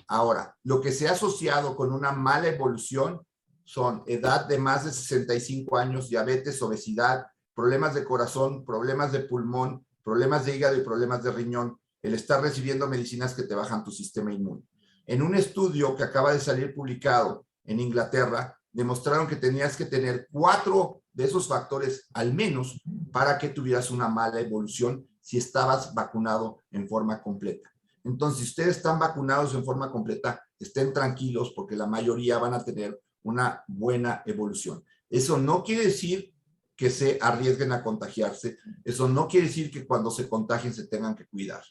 Ahora, lo que se ha asociado con una mala evolución son edad de más de 65 años, diabetes, obesidad, problemas de corazón, problemas de pulmón, problemas de hígado y problemas de riñón, el estar recibiendo medicinas que te bajan tu sistema inmune. En un estudio que acaba de salir publicado en Inglaterra, demostraron que tenías que tener 4 de esos factores al menos para que tuvieras una mala evolución si estabas vacunado en forma completa. Entonces, si ustedes están vacunados en forma completa, estén tranquilos porque la mayoría van a tener una buena evolución. Eso no quiere decir que se arriesguen a contagiarse. Eso no quiere decir que cuando se contagien se tengan que cuidar.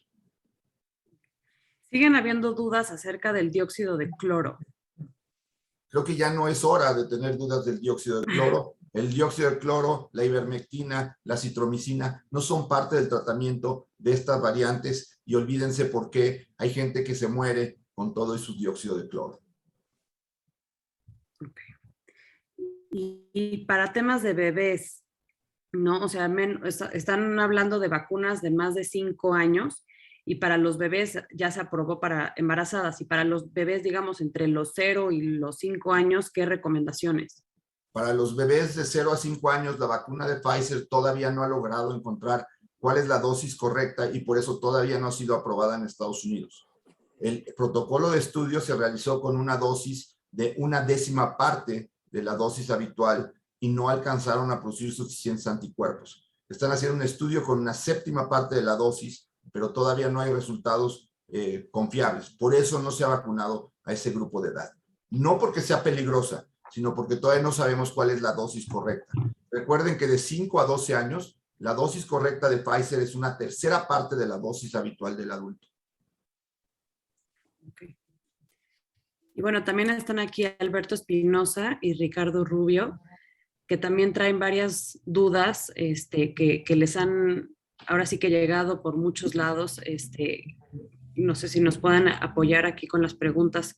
Siguen habiendo dudas acerca del dióxido de cloro. Creo que ya no es hora de tener dudas del dióxido de cloro. El dióxido de cloro, la ivermectina, la citromicina no son parte del tratamiento de estas variantes y olvídense por qué hay gente que se muere con todo su dióxido de cloro. Okay. Y para temas de bebés, ¿no? O sea, están hablando de vacunas de más de 5 años y para los bebés ya se aprobó para embarazadas y para los bebés, digamos, entre los 0 y los 5 años, ¿qué recomendaciones? Para los bebés de 0 a 5 años, la vacuna de Pfizer todavía no ha logrado encontrar cuál es la dosis correcta y por eso todavía no ha sido aprobada en Estados Unidos. El protocolo de estudio se realizó con una dosis de 1/10 parte de la dosis habitual y no alcanzaron a producir suficientes anticuerpos. Están haciendo un estudio con 1/7 parte de la dosis, pero todavía no hay resultados confiables. Por eso no se ha vacunado a ese grupo de edad. No porque sea peligrosa, sino porque todavía no sabemos cuál es la dosis correcta. Recuerden que de 5 a 12 años, la dosis correcta de Pfizer es 1/3 parte de la dosis habitual del adulto. Okay. Y bueno, también están aquí Alberto Espinosa y Ricardo Rubio, que también traen varias dudas que les han ahora sí que llegado por muchos lados. No sé si nos puedan apoyar aquí con las preguntas.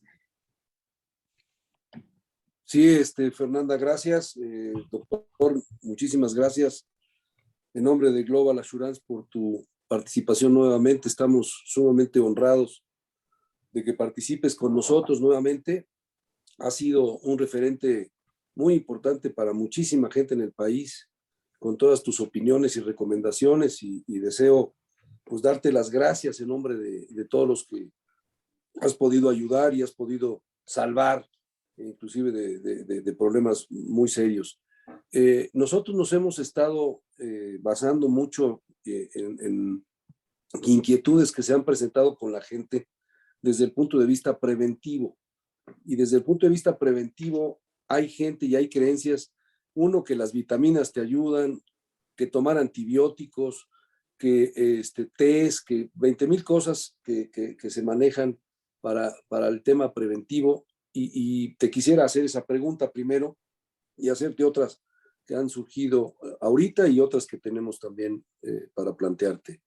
Sí, Fernanda, gracias. Doctor, muchísimas gracias. En nombre de Global Assurance por tu participación nuevamente. Estamos sumamente honrados de que participes con nosotros nuevamente. Ha sido un referente muy importante para muchísima gente en el país, con todas tus opiniones y recomendaciones, y deseo pues darte las gracias en nombre de todos los que has podido ayudar y has podido salvar, inclusive de problemas muy serios. Nosotros nos hemos estado basando mucho en inquietudes que se han presentado con la gente desde el punto de vista preventivo. Y desde el punto de vista preventivo hay gente y hay creencias, uno, que las vitaminas te ayudan, que tomar antibióticos, que test, que 20,000 cosas que se manejan para el tema preventivo. Y te quisiera hacer esa pregunta primero y hacerte otras que han surgido ahorita y otras que tenemos también para plantearte.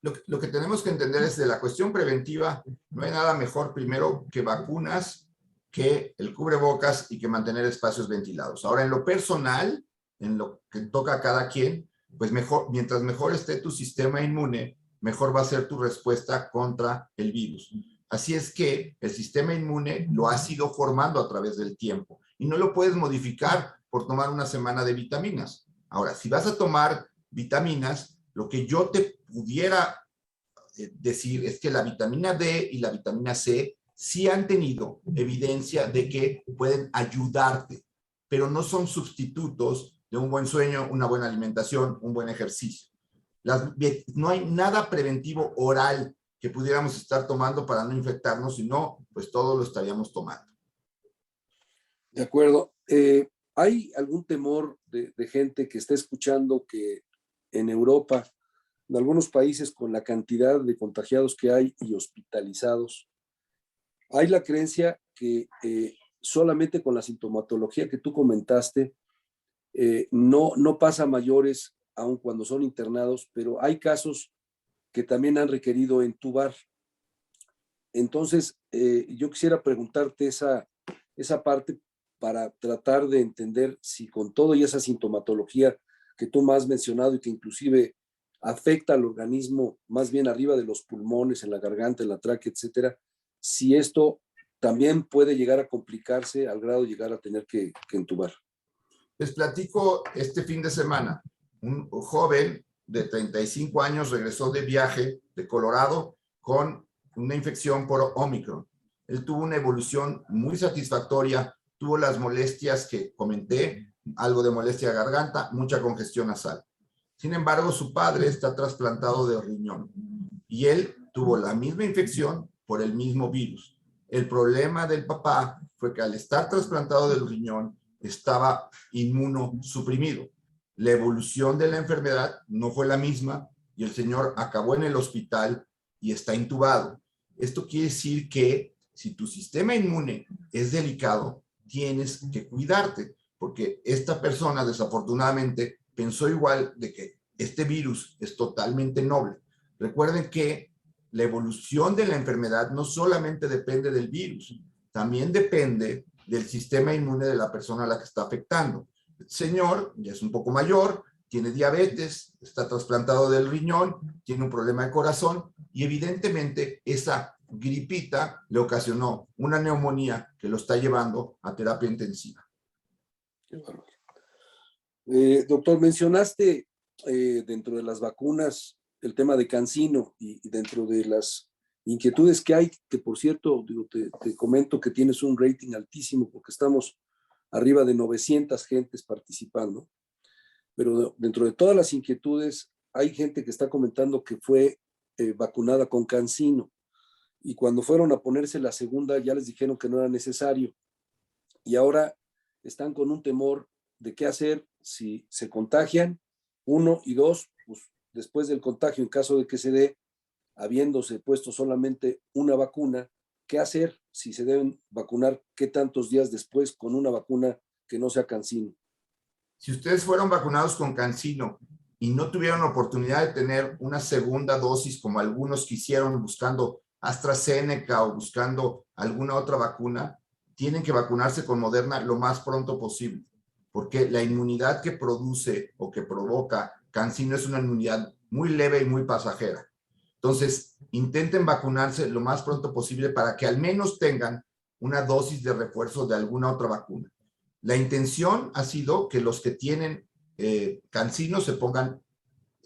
Lo que tenemos que entender es de la cuestión preventiva, no hay nada mejor primero que vacunas, que el cubrebocas y que mantener espacios ventilados. Ahora, en lo personal, en lo que toca a cada quien, pues mejor, mientras mejor esté tu sistema inmune, mejor va a ser tu respuesta contra el virus. Así es que el sistema inmune lo has ido formando a través del tiempo y no lo puedes modificar por tomar una semana de vitaminas. Ahora, si vas a tomar vitaminas, lo que yo te pudiera decir es que la vitamina D y la vitamina C sí han tenido evidencia de que pueden ayudarte, pero no son sustitutos de un buen sueño, una buena alimentación, un buen ejercicio. No hay nada preventivo oral que pudiéramos estar tomando para no infectarnos, sino pues todo lo estaríamos tomando. De acuerdo. ¿Hay algún temor de gente que está escuchando que en Europa, en algunos países, con la cantidad de contagiados que hay y hospitalizados, hay la creencia que solamente con la sintomatología que tú comentaste no pasa a mayores aun cuando son internados, pero hay casos que también han requerido entubar? Entonces, yo quisiera preguntarte esa parte para tratar de entender si con todo y esa sintomatología que tú me has mencionado y que inclusive afecta al organismo más bien arriba de los pulmones, en la garganta, en la tráquea, etcétera, si esto también puede llegar a complicarse al grado de llegar a tener que entubar. Les platico este fin de semana. Un joven de 35 años regresó de viaje de Colorado con una infección por Omicron. Él tuvo una evolución muy satisfactoria, tuvo las molestias que comenté, algo de molestia de garganta, mucha congestión nasal. Sin embargo, su padre está trasplantado de riñón y él tuvo la misma infección por el mismo virus. El problema del papá fue que al estar trasplantado del riñón estaba inmunosuprimido. La evolución de la enfermedad no fue la misma y el señor acabó en el hospital y está intubado. Esto quiere decir que si tu sistema inmune es delicado, tienes que cuidarte, porque esta persona desafortunadamente pensó igual de que este virus es totalmente noble. Recuerden que la evolución de la enfermedad no solamente depende del virus, también depende del sistema inmune de la persona a la que está afectando. El señor ya es un poco mayor, tiene diabetes, está trasplantado del riñón, tiene un problema de corazón y evidentemente esa gripita le ocasionó una neumonía que lo está llevando a terapia intensiva. Doctor, mencionaste dentro de las vacunas el tema de CanSino y dentro de las inquietudes que hay, que por cierto, digo, te comento que tienes un rating altísimo porque estamos arriba de 900 gentes participando, pero dentro de todas las inquietudes hay gente que está comentando que fue vacunada con CanSino y cuando fueron a ponerse la segunda ya les dijeron que no era necesario y ahora están con un temor de qué hacer si se contagian, uno, y dos, pues después del contagio, en caso de que se dé, habiéndose puesto solamente una vacuna, ¿qué hacer si se deben vacunar qué tantos días después con una vacuna que no sea CanSino? Si ustedes fueron vacunados con CanSino y no tuvieron oportunidad de tener una segunda dosis como algunos quisieron buscando AstraZeneca o buscando alguna otra vacuna, tienen que vacunarse con Moderna lo más pronto posible, porque la inmunidad que produce o que provoca CanSino es una inmunidad muy leve y muy pasajera. Entonces, intenten vacunarse lo más pronto posible para que al menos tengan una dosis de refuerzo de alguna otra vacuna. La intención ha sido que los que tienen CanSino se pongan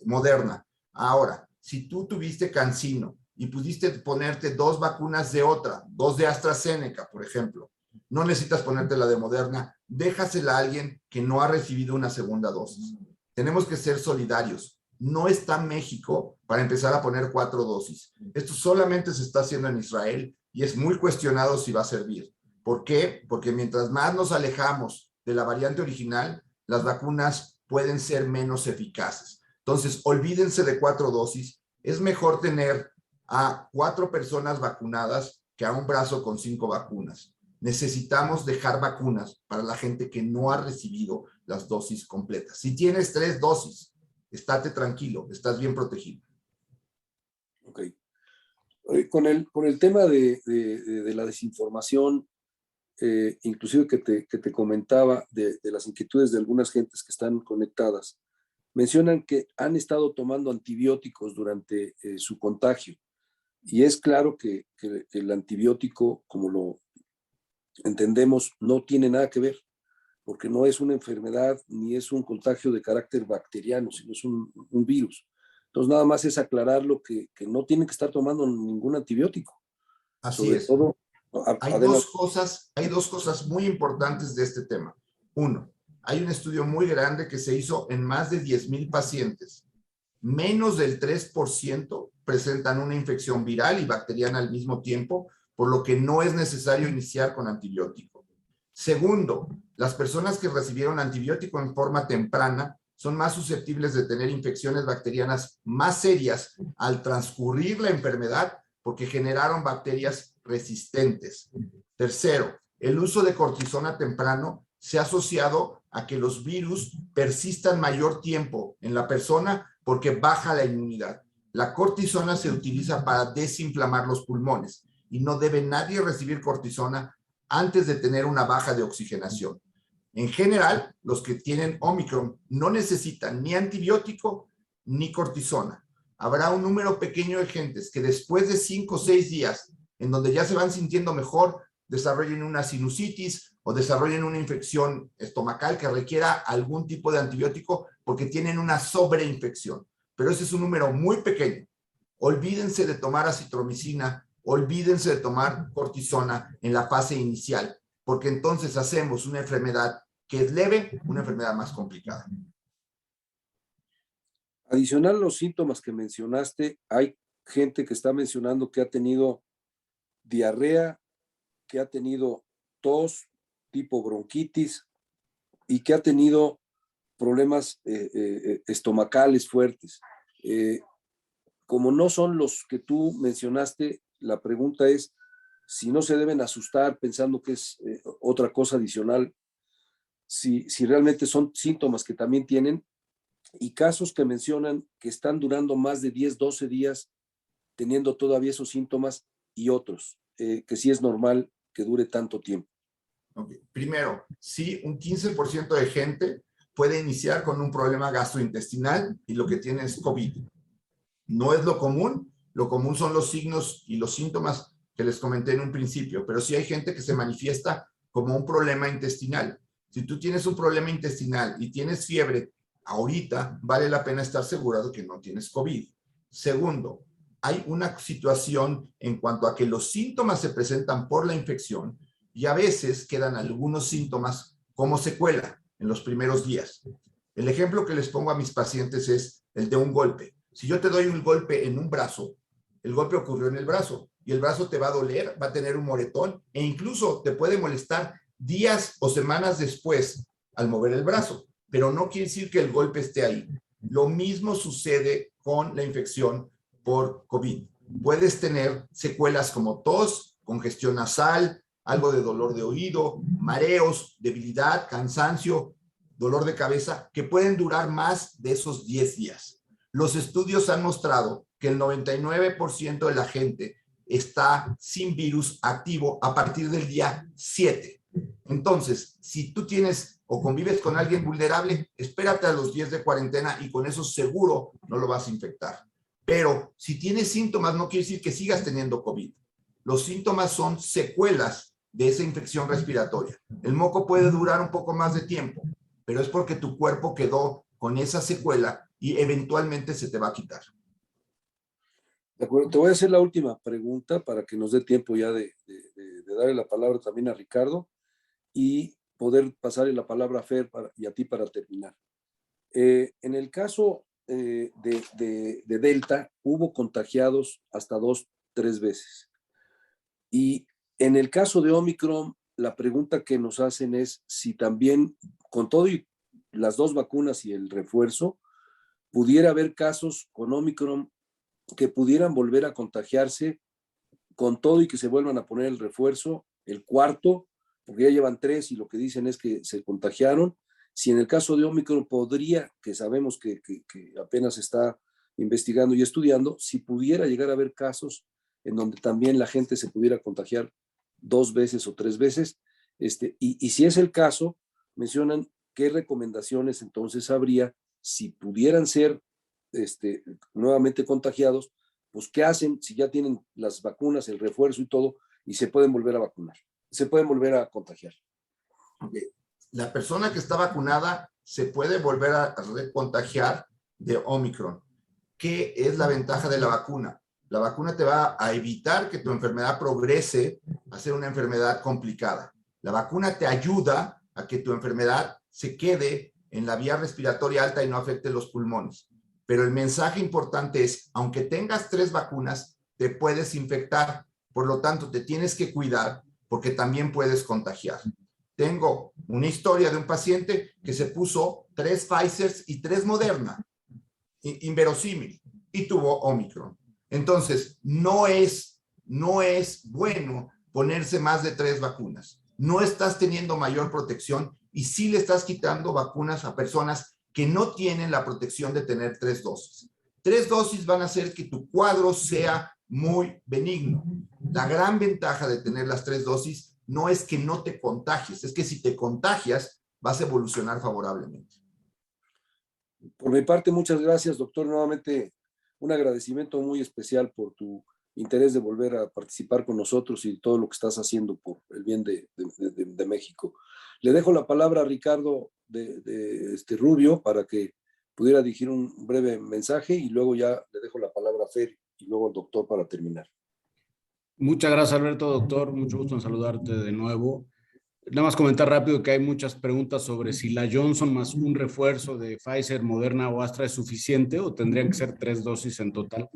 Moderna. Ahora, si tú tuviste CanSino y pudiste ponerte 2 vacunas de otra, 2 de AstraZeneca, por ejemplo, no necesitas ponerte la de Moderna, déjasela a alguien que no ha recibido una segunda dosis. Tenemos que ser solidarios. No está México para empezar a poner 4 dosis. Esto solamente se está haciendo en Israel y es muy cuestionado si va a servir. ¿Por qué? Porque mientras más nos alejamos de la variante original, las vacunas pueden ser menos eficaces. Entonces, olvídense de 4 dosis. Es mejor tener a 4 personas vacunadas que a un brazo con 5 vacunas. Necesitamos dejar vacunas para la gente que no ha recibido las dosis completas. Si tienes 3 dosis, estate tranquilo, estás bien protegido. Ok. Con el tema de la desinformación, inclusive que te comentaba de las inquietudes de algunas gentes que están conectadas, mencionan que han estado tomando antibióticos durante su contagio. Y es claro que el antibiótico, como lo entendemos, no tiene nada que ver, porque no es una enfermedad ni es un contagio de carácter bacteriano, sino es un virus. Entonces, nada más es aclararlo que no tienen que estar tomando ningún antibiótico. Así Sobre es. todo, Hay dos cosas muy importantes de este tema. Uno, hay un estudio muy grande que se hizo en más de 10,000 pacientes. Menos del 3% presentan una infección viral y bacteriana al mismo tiempo, por lo que no es necesario iniciar con antibiótico. Segundo, las personas que recibieron antibiótico en forma temprana son más susceptibles de tener infecciones bacterianas más serias al transcurrir la enfermedad porque generaron bacterias resistentes. Tercero, el uso de cortisona temprano se ha asociado a que los virus persistan mayor tiempo en la persona porque baja la inmunidad. La cortisona se utiliza para desinflamar los pulmones y no debe nadie recibir cortisona antes de tener una baja de oxigenación. En general, los que tienen Omicron no necesitan ni antibiótico ni cortisona. Habrá un número pequeño de gentes que después de 5 o 6 días, en donde ya se van sintiendo mejor, desarrollen una sinusitis o desarrollen una infección estomacal que requiera algún tipo de antibiótico porque tienen una sobreinfección. Pero ese es un número muy pequeño. Olvídense de tomar acitromicina, olvídense de tomar cortisona en la fase inicial, porque entonces hacemos una enfermedad que es leve, una enfermedad más complicada. Adicional a los síntomas que mencionaste, hay gente que está mencionando que ha tenido diarrea, que ha tenido tos tipo bronquitis y que ha tenido problemas estomacales fuertes. Como no son los que tú mencionaste, la pregunta es si no se deben asustar pensando que es otra cosa adicional, si realmente son síntomas que también tienen y casos que mencionan que están durando más de 10, 12 días teniendo todavía esos síntomas y otros, que sí es normal que dure tanto tiempo. Okay. Primero, sí, un 15% de gente puede iniciar con un problema gastrointestinal y lo que tiene es COVID. No es lo común son los signos y los síntomas que les comenté en un principio, pero sí hay gente que se manifiesta como un problema intestinal. Si tú tienes un problema intestinal y tienes fiebre, ahorita vale la pena estar seguro de que no tienes COVID. Segundo, hay una situación en cuanto a que los síntomas se presentan por la infección y a veces quedan algunos síntomas como secuela en los primeros días. El ejemplo que les pongo a mis pacientes es el de un golpe. Si yo te doy un golpe en un brazo, el golpe ocurrió en el brazo y el brazo te va a doler, va a tener un moretón e incluso te puede molestar días o semanas después al mover el brazo, pero no quiere decir que el golpe esté ahí. Lo mismo sucede con la infección por COVID. Puedes tener secuelas como tos, congestión nasal, algo de dolor de oído, mareos, debilidad, cansancio, dolor de cabeza, que pueden durar más de esos 10 días. Los estudios han mostrado que el 99% de la gente está sin virus activo a partir del día 7. Entonces, si tú tienes o convives con alguien vulnerable, espérate a los 10 de cuarentena y con eso seguro no lo vas a infectar. Pero si tienes síntomas, no quiere decir que sigas teniendo COVID. Los síntomas son secuelas de esa infección respiratoria. El moco puede durar un poco más de tiempo, pero es porque tu cuerpo quedó con esa secuela y eventualmente se te va a quitar. De acuerdo, te voy a hacer la última pregunta para que nos dé tiempo ya de darle la palabra también a Ricardo y poder pasarle la palabra a Fer y a ti para terminar. En el caso de Delta, hubo contagiados hasta 2-3 veces. Y en el caso de Omicron, la pregunta que nos hacen es si también, con todo y las 2 vacunas y el refuerzo, pudiera haber casos con Omicron que pudieran volver a contagiarse con todo y que se vuelvan a poner el refuerzo, el cuarto, porque ya llevan 3 y lo que dicen es que se contagiaron. Si en el caso de Omicron podría, que sabemos que apenas está investigando y estudiando, si pudiera llegar a haber casos en donde también la gente se pudiera contagiar 2 veces o 3 veces, y si es el caso, mencionan qué recomendaciones entonces habría si pudieran ser nuevamente contagiados, pues qué hacen si ya tienen las vacunas, el refuerzo y todo, y se pueden volver a vacunar, se pueden volver a contagiar. Okay. La persona que está vacunada se puede volver a recontagiar de Omicron. ¿Qué es la ventaja de la vacuna? La vacuna te va a evitar que tu enfermedad progrese a ser una enfermedad complicada. La vacuna te ayuda a que tu enfermedad se quede en la vía respiratoria alta y no afecte los pulmones. Pero el mensaje importante es, aunque tengas 3 vacunas, te puedes infectar. Por lo tanto, te tienes que cuidar porque también puedes contagiar. Tengo una historia de un paciente que se puso 3 Pfizer y 3 Moderna, inverosímil, y tuvo Omicron. Entonces, no es bueno ponerse más de 3 vacunas. No estás teniendo mayor protección y sí le estás quitando vacunas a personas que no tienen la protección de tener 3 dosis. 3 dosis van a hacer que tu cuadro sea muy benigno. La gran ventaja de tener las 3 dosis no es que no te contagies, es que si te contagias vas a evolucionar favorablemente. Por mi parte, muchas gracias, doctor. Nuevamente, un agradecimiento muy especial por tu interés de volver a participar con nosotros y todo lo que estás haciendo por el bien de México. Le dejo la palabra a Ricardo de Rubio para que pudiera dirigir un breve mensaje y luego ya le dejo la palabra a Fer y luego al doctor para terminar. Muchas gracias, Alberto, doctor. Mucho gusto en saludarte de nuevo. Nada más comentar rápido que hay muchas preguntas sobre si la Johnson más un refuerzo de Pfizer, Moderna o Astra es suficiente o tendrían que ser 3 dosis en total.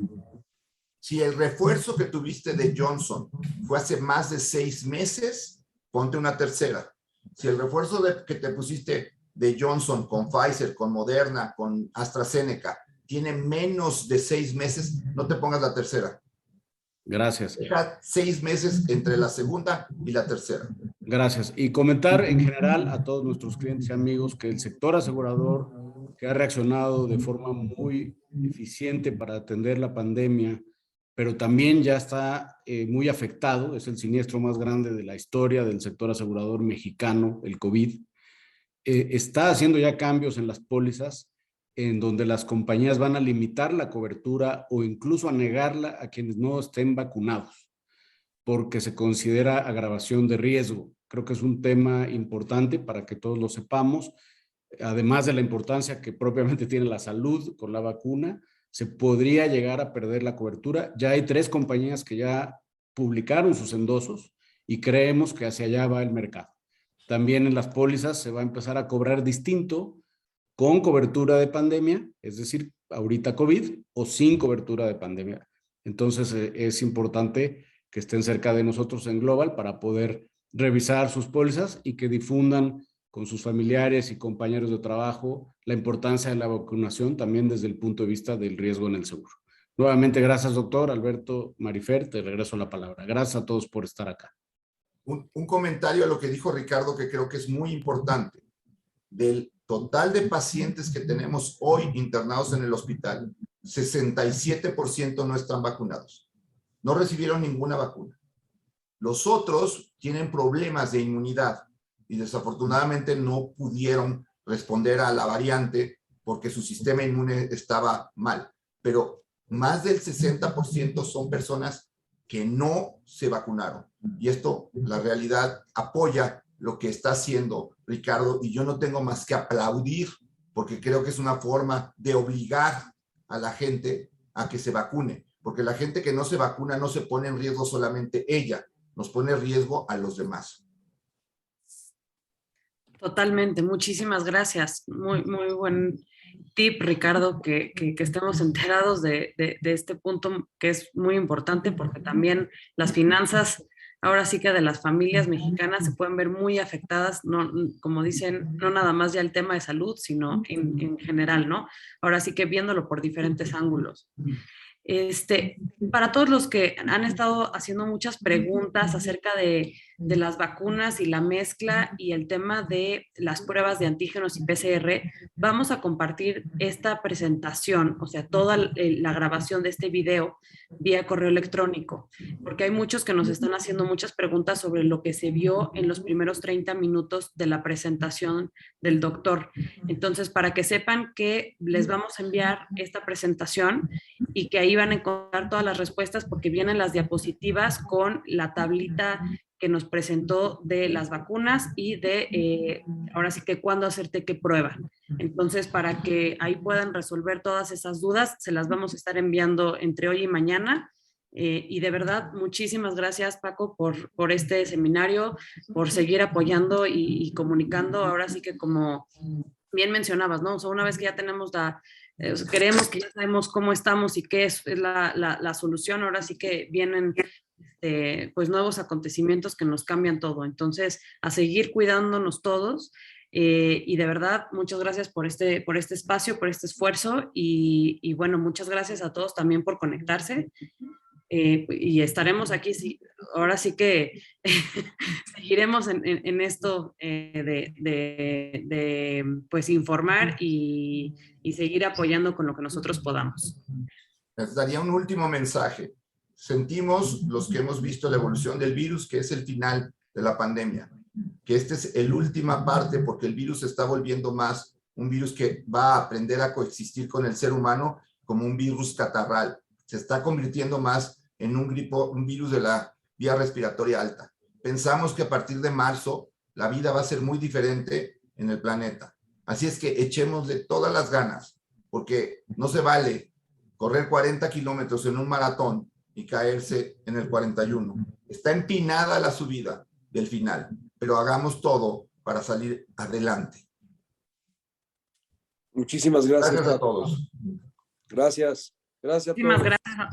Si el refuerzo que tuviste de Johnson fue hace más de 6 meses, ponte una tercera. Si el refuerzo que te pusiste de Johnson con Pfizer, con Moderna, con AstraZeneca, tiene menos de 6 meses, no te pongas la tercera. Gracias. Deja 6 meses entre la segunda y la tercera. Gracias. Y comentar en general a todos nuestros clientes y amigos que el sector asegurador, que ha reaccionado de forma muy eficiente para atender la pandemia, pero también ya está muy afectado, es el siniestro más grande de la historia del sector asegurador mexicano, el COVID, está haciendo ya cambios en las pólizas en donde las compañías van a limitar la cobertura o incluso a negarla a quienes no estén vacunados, porque se considera agravación de riesgo. Creo que es un tema importante para que todos lo sepamos, además de la importancia que propiamente tiene la salud con la vacuna, se podría llegar a perder la cobertura. Ya hay 3 compañías que ya publicaron sus endosos y creemos que hacia allá va el mercado. También en las pólizas se va a empezar a cobrar distinto, con cobertura de pandemia, es decir, ahorita COVID, o sin cobertura de pandemia. Entonces es importante que estén cerca de nosotros en Global para poder revisar sus pólizas y que difundan con sus familiares y compañeros de trabajo la importancia de la vacunación también desde el punto de vista del riesgo en el seguro. Nuevamente, gracias, doctor Alberto, Marifer, te regreso la palabra. Gracias a todos por estar acá. Un comentario a lo que dijo Ricardo que creo que es muy importante. Del total de pacientes que tenemos hoy internados en el hospital, 67% no están vacunados. No recibieron ninguna vacuna. Los otros tienen problemas de inmunidad y desafortunadamente no pudieron responder a la variante porque su sistema inmune estaba mal. Pero más del 60% son personas que no se vacunaron. Y esto, la realidad, apoya lo que está haciendo Ricardo, y yo no tengo más que aplaudir, porque creo que es una forma de obligar a la gente a que se vacune, porque la gente que no se vacuna no se pone en riesgo solamente ella, nos pone en riesgo a los demás. Totalmente, muchísimas gracias. Muy buen tip, Ricardo, que estemos enterados de este punto que es muy importante porque también las finanzas, ahora sí que de las familias mexicanas se pueden ver muy afectadas, no, como dicen, no nada más ya el tema de salud, sino en general, ¿no? Ahora sí que viéndolo por diferentes ángulos. Para todos los que han estado haciendo muchas preguntas acerca de las vacunas y la mezcla y el tema de las pruebas de antígenos y PCR, vamos a compartir esta presentación, o sea, toda la grabación de este video vía correo electrónico, porque hay muchos que nos están haciendo muchas preguntas sobre lo que se vio en los primeros 30 minutos de la presentación del doctor. Entonces, para que sepan que les vamos a enviar esta presentación y que ahí van a encontrar todas las respuestas porque vienen las diapositivas con la tablita que nos presentó de las vacunas y de, ahora sí que cuándo hacerte qué prueba. Entonces, para que ahí puedan resolver todas esas dudas, se las vamos a estar enviando entre hoy y mañana. Y de verdad, muchísimas gracias, Paco, por este seminario, por seguir apoyando y comunicando. Ahora sí que como bien mencionabas, ¿no? O sea, una vez que ya tenemos creemos que ya sabemos cómo estamos y qué es la solución, ahora sí que vienen pues nuevos acontecimientos que nos cambian todo. Entonces, a seguir cuidándonos todos y de verdad, muchas gracias por este espacio, por este esfuerzo y bueno, muchas gracias a todos también por conectarse. Y estaremos aquí, sí, ahora sí que seguiremos en esto de pues informar y seguir apoyando con lo que nosotros podamos. Les daría un último mensaje. Sentimos los que hemos visto la evolución del virus, que es el final de la pandemia, que esta es la última parte porque el virus se está volviendo más un virus que va a aprender a coexistir con el ser humano como un virus catarral. Se está convirtiendo más en un virus de la vía respiratoria alta. Pensamos que a partir de marzo la vida va a ser muy diferente en el planeta. Así es que echémosle todas las ganas, porque no se vale correr 40 kilómetros en un maratón y caerse en el 41. Está empinada la subida del final, pero hagamos todo para salir adelante. Muchísimas gracias. Gracias a todos. Gracias. Gracias a todos. Muchísimas gracias a